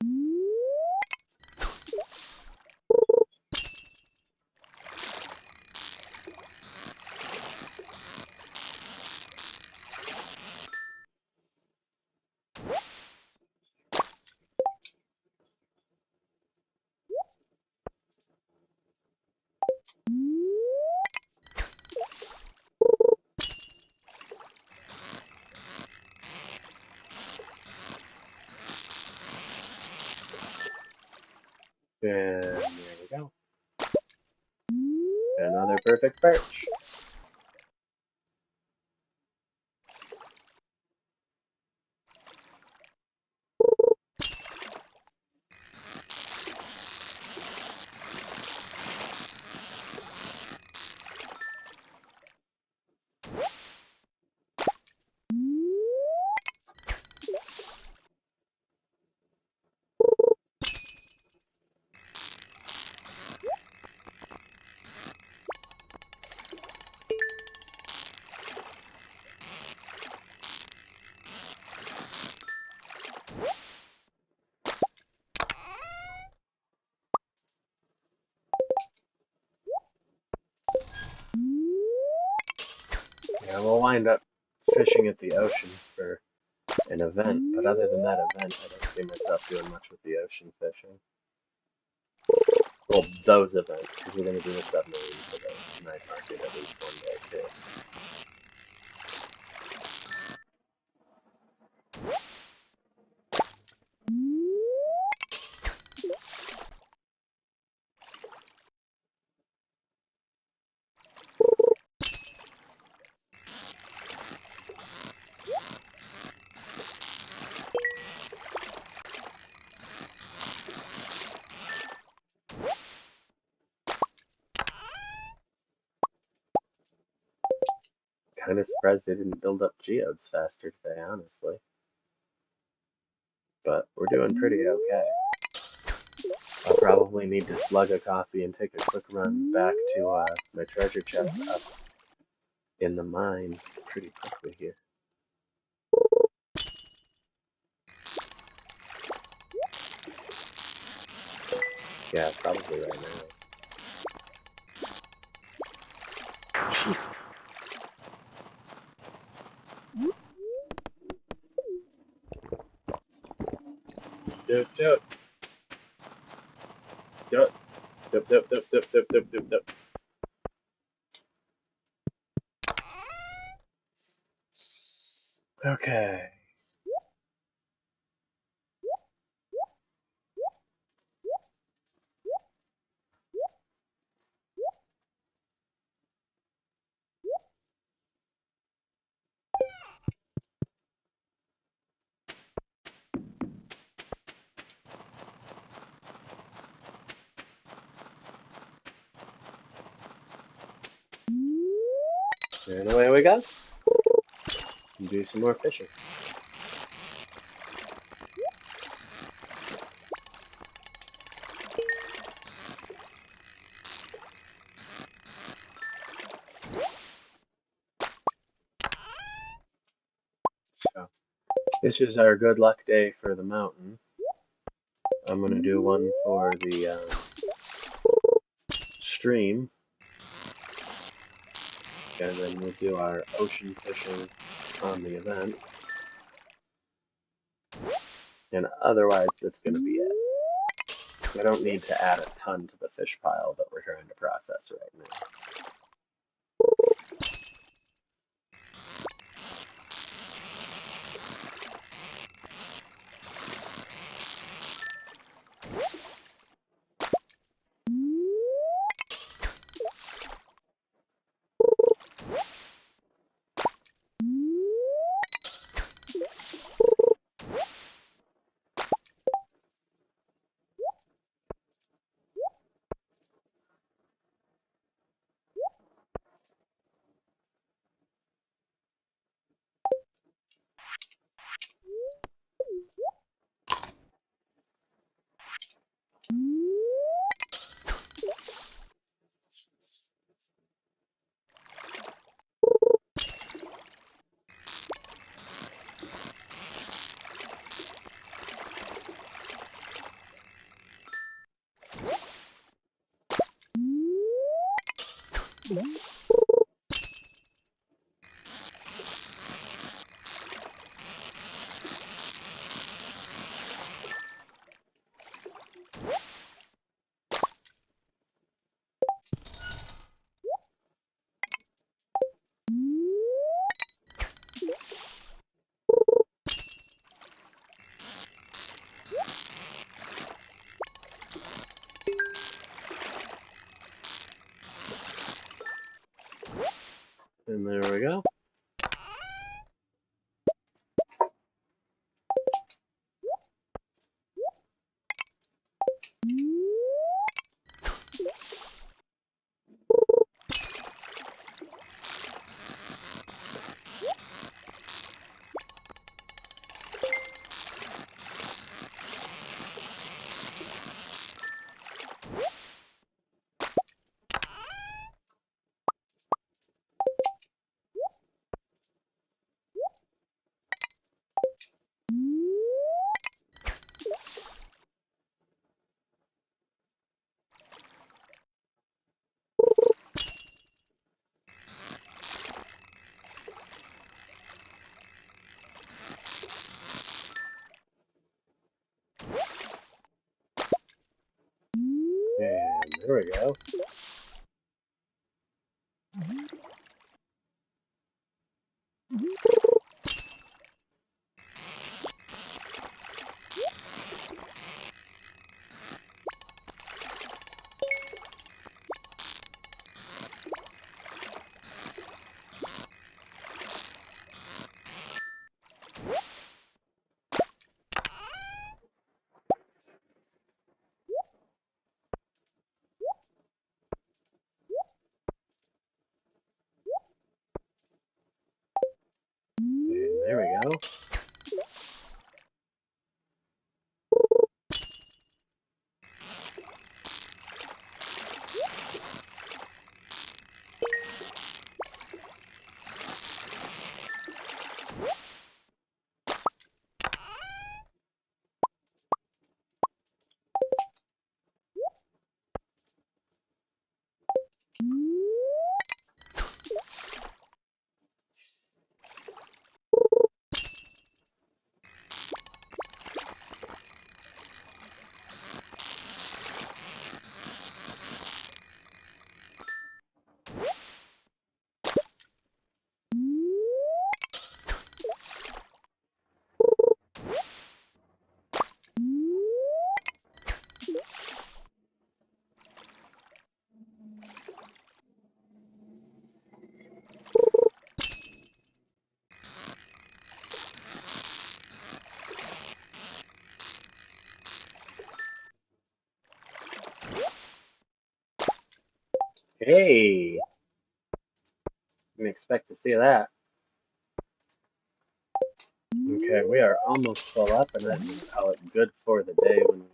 And there we go. Another perfect perch. Yeah, we'll wind up fishing at the ocean for an event, but other than that event, I don't see myself doing much with the ocean fishing. Well, those events, because we're going to do a submarine for the night market at least one day, too. Kind of surprised they didn't build up geodes faster today, honestly. But we're doing pretty okay. I'll probably need to slug a coffee and take a quick run back to my treasure chest up in the mine pretty quickly here. Yeah, probably right now. Jesus. Do it, do it, do it. Dip, dip, dip, dip, dip, dip, dip, dip. Okay. And away we go. And do some more fishing. So, this is our good luck day for the mountain. I'm going to do one for the stream. And then we'll do our ocean fishing on the events. And otherwise, that's going to be it. I don't need to add a ton to the fish pile that we're trying to process right now. And there we go. And there we go. And there we go. Hey, didn't expect to see that. Okay, we are almost full up, and I'm gonna call it good for the day. When we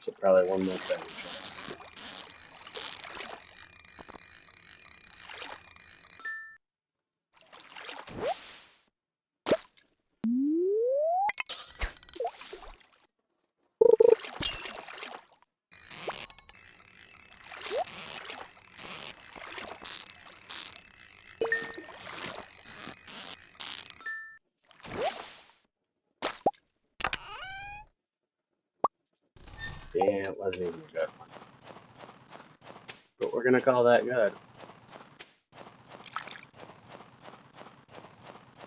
should probably one more treasure chest. Yeah, it wasn't even a good one. But we're gonna call that good.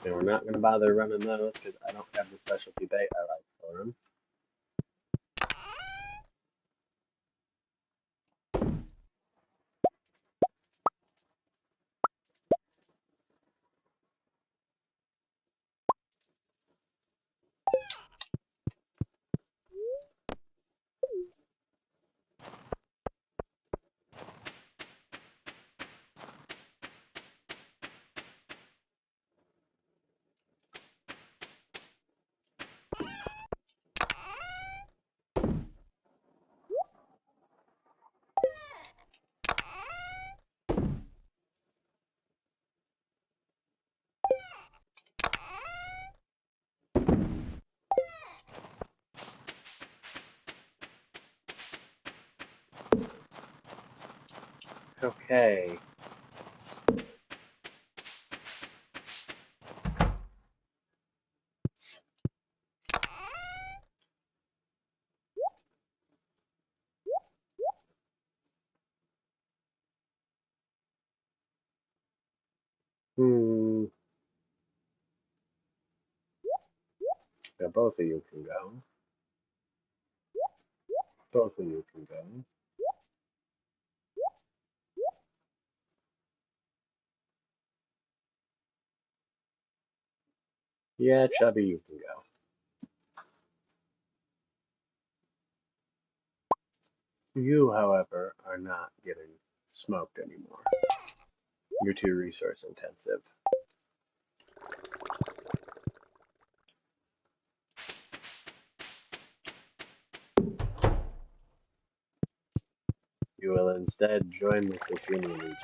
And we're not gonna bother running those because I don't have the specialty bait I like for them. Okay. Hmm. Yeah, both of you can go. Both of you can go. Yeah, Chubby, you can go. You, however, are not getting smoked anymore. You're too resource intensive. You will instead join the Sasunian Legion,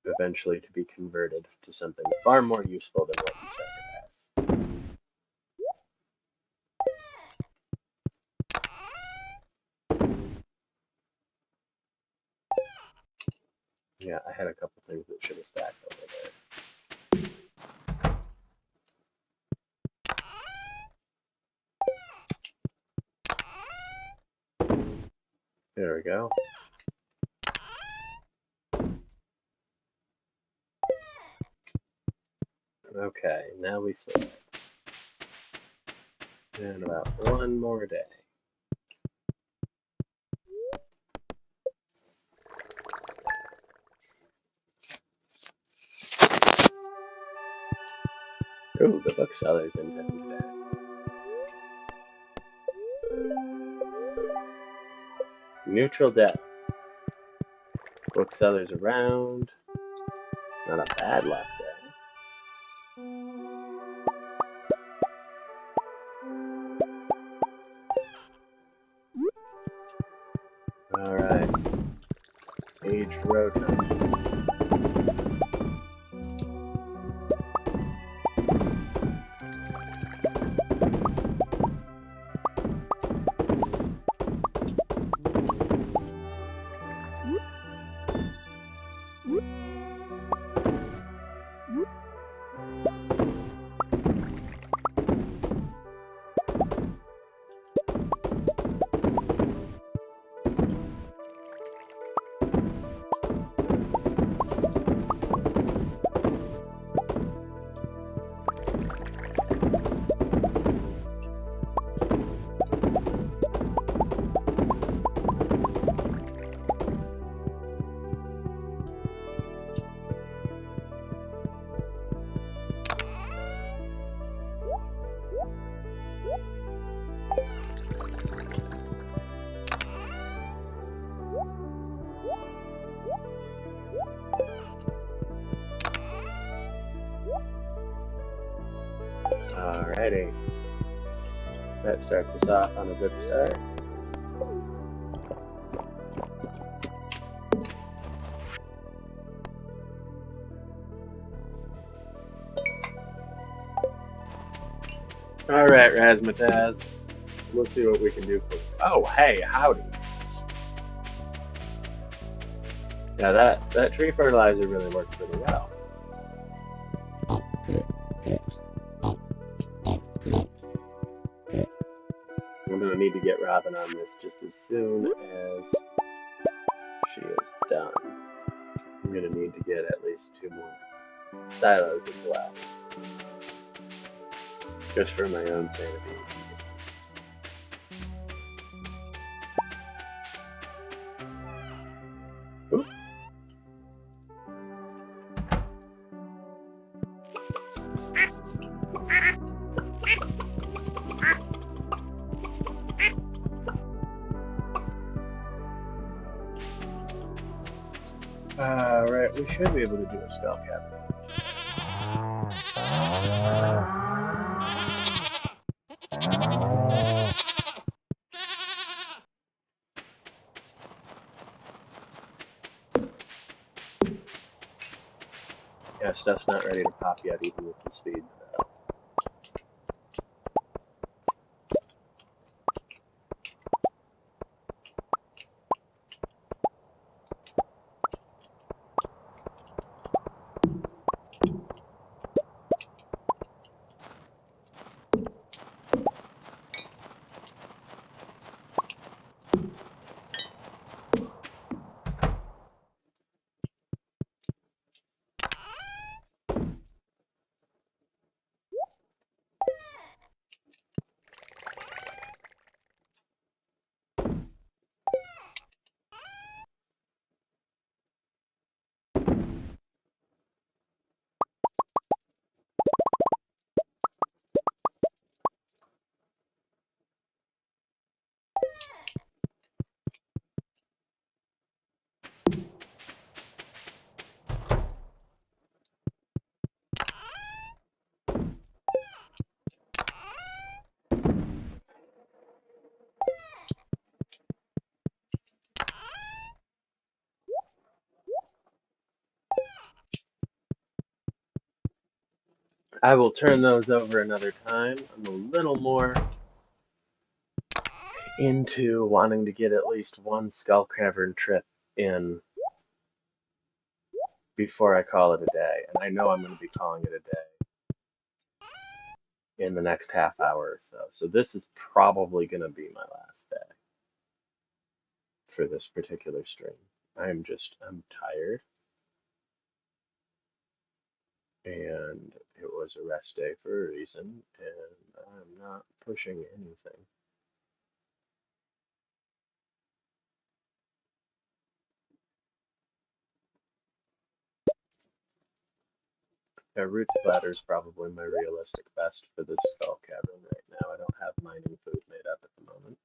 eventually to be converted to something far more useful than what you started as. Yeah, I had a couple things that should have stacked over there. There we go. Okay, now we sleep. And about one more day. Ooh, the bookseller's in town today. Neutral depth. Bookseller's around. It's not a bad luck day. Alright. Aged road hunting. Alrighty. That starts us off on a good start. Alright, Razmataz. We'll see what we can do for you. Oh, hey, howdy. Yeah, that tree fertilizer really worked pretty well. I'm gonna need to get Robin on this just as soon as she is done. I'm gonna need to get at least 2 more silos as well, just for my own sanity and convenience. Oop. Alright, we should be able to do a Skull Cavern. Yeah, stuff's not ready to pop yet, even with the speed. I will turn those over another time. I'm a little more into wanting to get at least one Skull Cavern trip in before I call it a day. And I know I'm going to be calling it a day in the next half hour or so. So this is probably going to be my last day for this particular stream. I'm tired. And it was a rest day for a reason. And I'm not pushing anything. Yeah, root splatter is probably my realistic best for this Skull Cavern right now. I don't have mining food made up at the moment.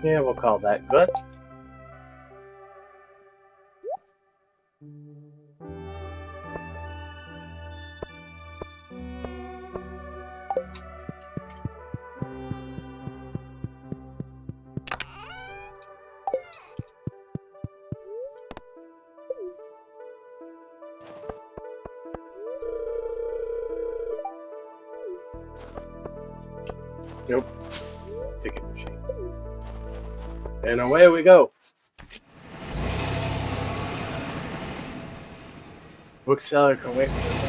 Yeah, we'll call that good. Nope. Ticket machine. And away we go. Bookseller can wait for the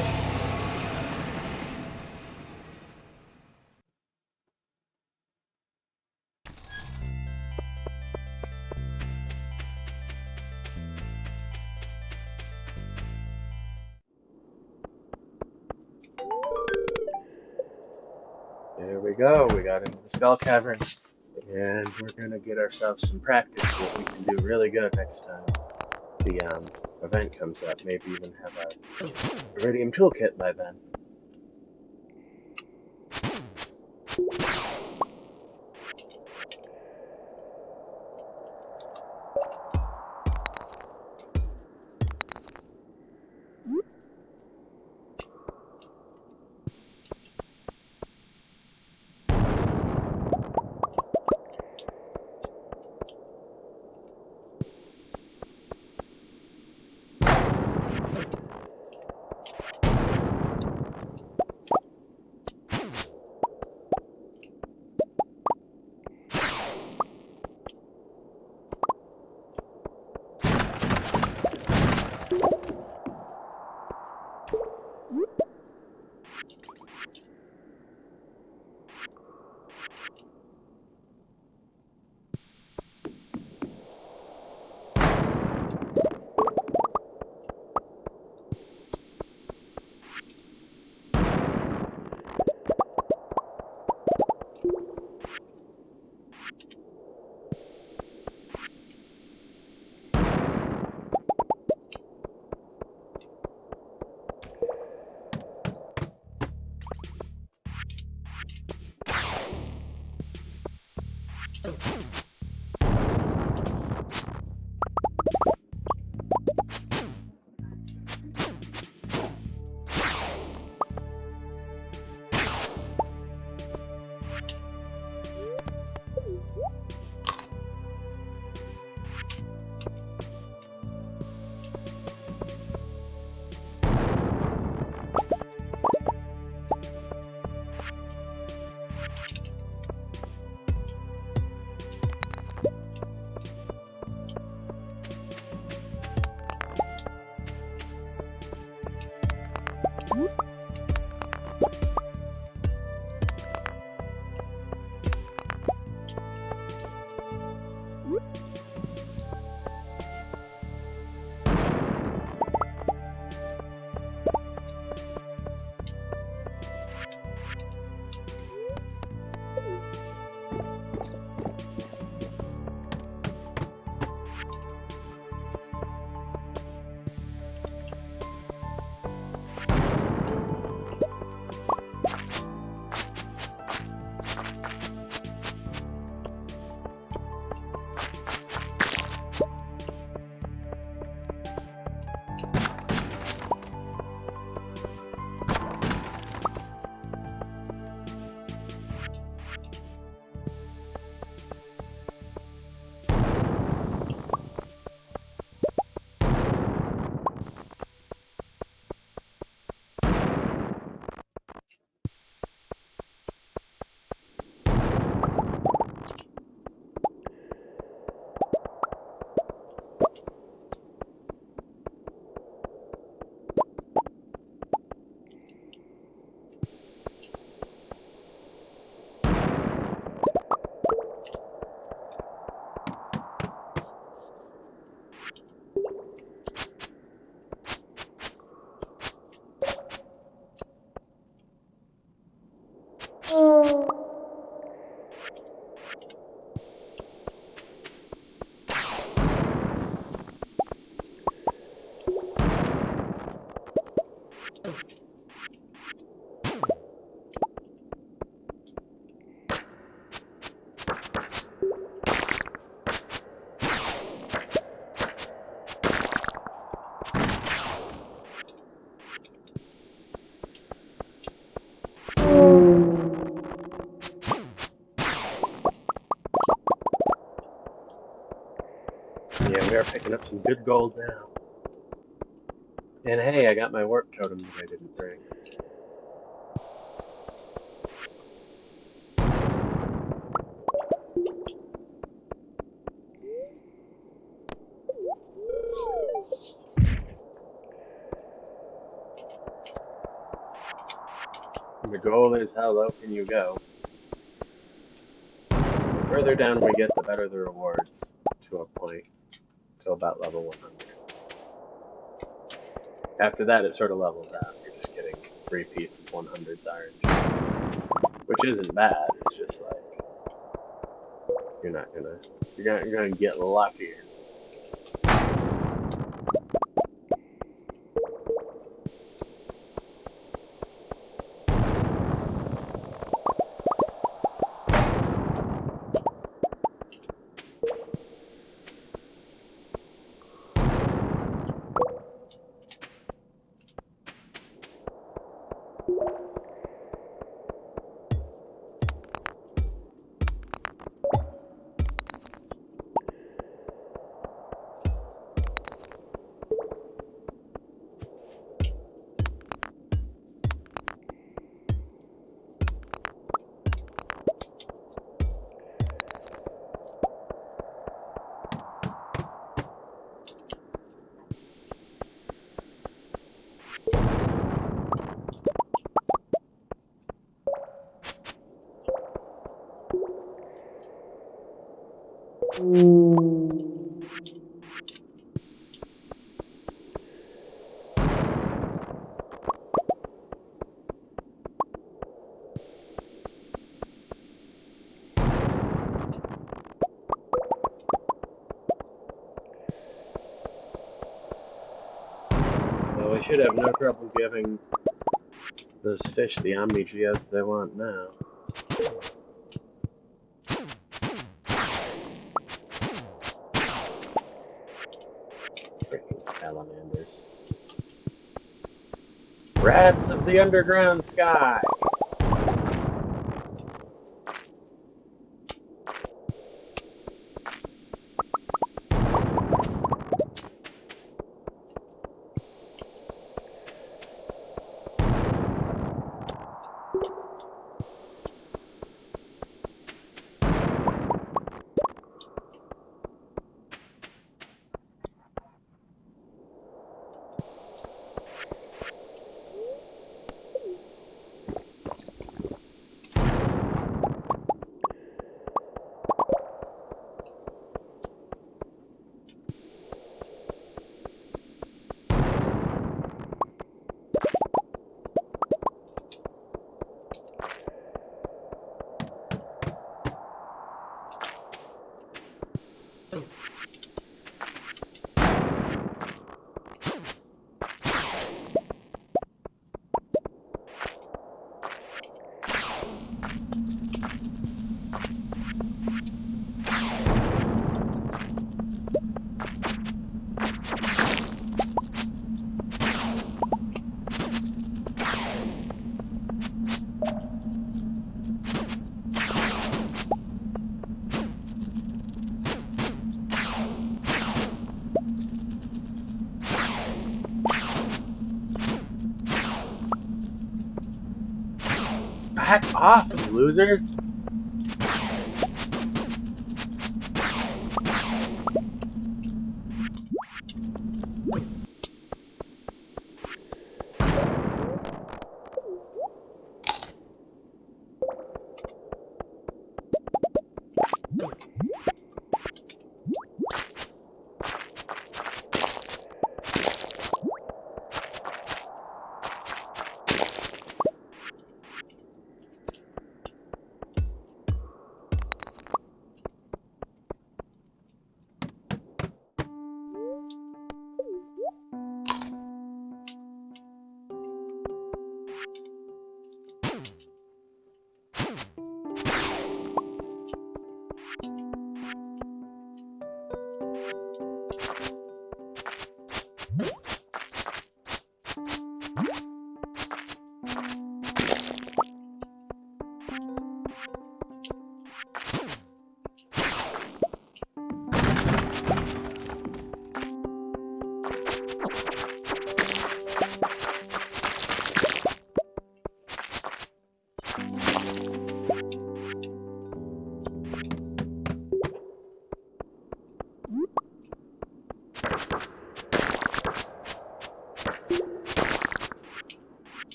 There we go. We got into the Skull Cavern. And we're gonna get ourselves some practice so that we can do really good next time the event comes up. Maybe even have our Iridium toolkit by then. Yeah, we are picking up some good gold now. And hey, I got my warp totem that I didn't bring. The goal is how low can you go? The further down we get, the better the rewards, to a point, to about level 100. After that, it sort of levels out. You're just getting repeats of 100s RNG, which isn't bad. It's just like You're not gonna. You're gonna get lucky. Well, we should have no trouble giving those fish the Omni Geodes they want now. Freaking salamanders. Rats of the underground sky! Back off, you losers!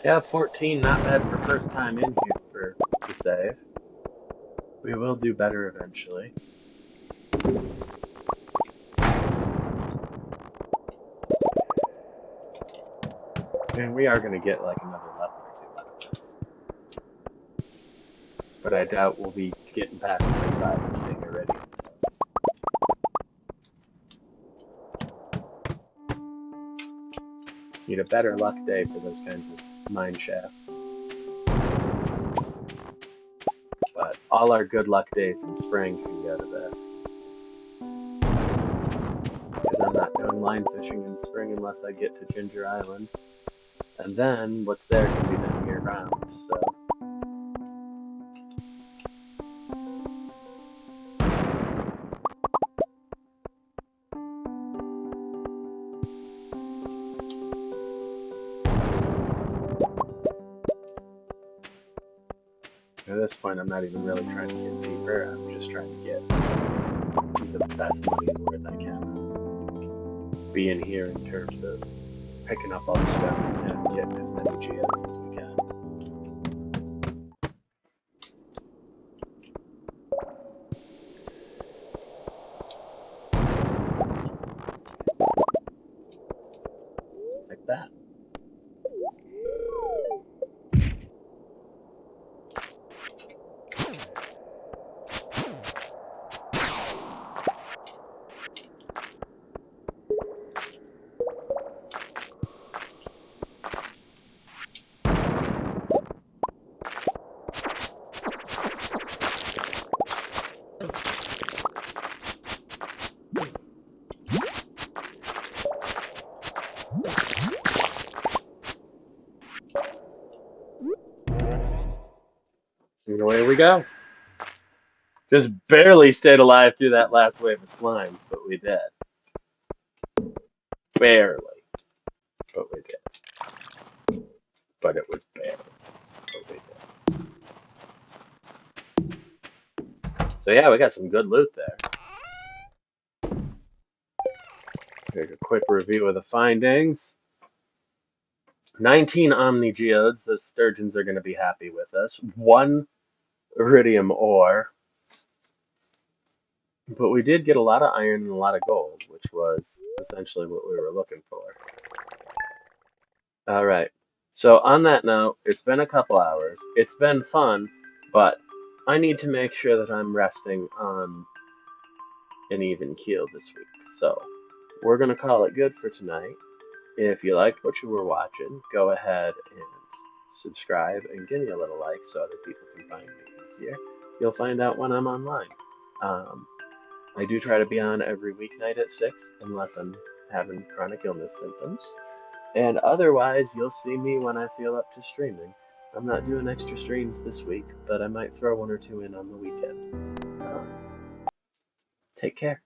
Yeah, 14, not bad for first time in here for the save. We will do better eventually. And we are going to get like another level or two out of this. But I doubt we'll be getting past 25 and seeing iridium pellets. Need a better luck day for those kinds of mine shafts. But all our good luck days in spring can go to this. Because I'm not going line fishing in spring unless I get to Ginger Island. And then what's there can be done year round, so. At this point, I'm not even really trying to get deeper, I'm just trying to get the best money's worth I can. Be in here in terms of picking up all the stone and getting as many geodes as we can. Like that. And away we go. Just barely stayed alive through that last wave of slimes, but we did. Barely. But we did. But it was barely. But we did. So yeah, we got some good loot there. Take a quick review of the findings. 19 Omni Geodes. The sturgeons are going to be happy with us. 1 iridium ore. But we did get a lot of iron and a lot of gold, which was essentially what we were looking for. Alright, so on that note, it's been a couple hours. It's been fun, but I need to make sure that I'm resting on an even keel this week. So we're going to call it good for tonight. If you liked what you were watching, go ahead and subscribe and give me a little like so other people can find me easier. You'll find out when I'm online. I do try to be on every weeknight at 6, unless I'm having chronic illness symptoms. And otherwise, you'll see me when I feel up to streaming. I'm not doing extra streams this week, but I might throw 1 or 2 in on the weekend. Take care.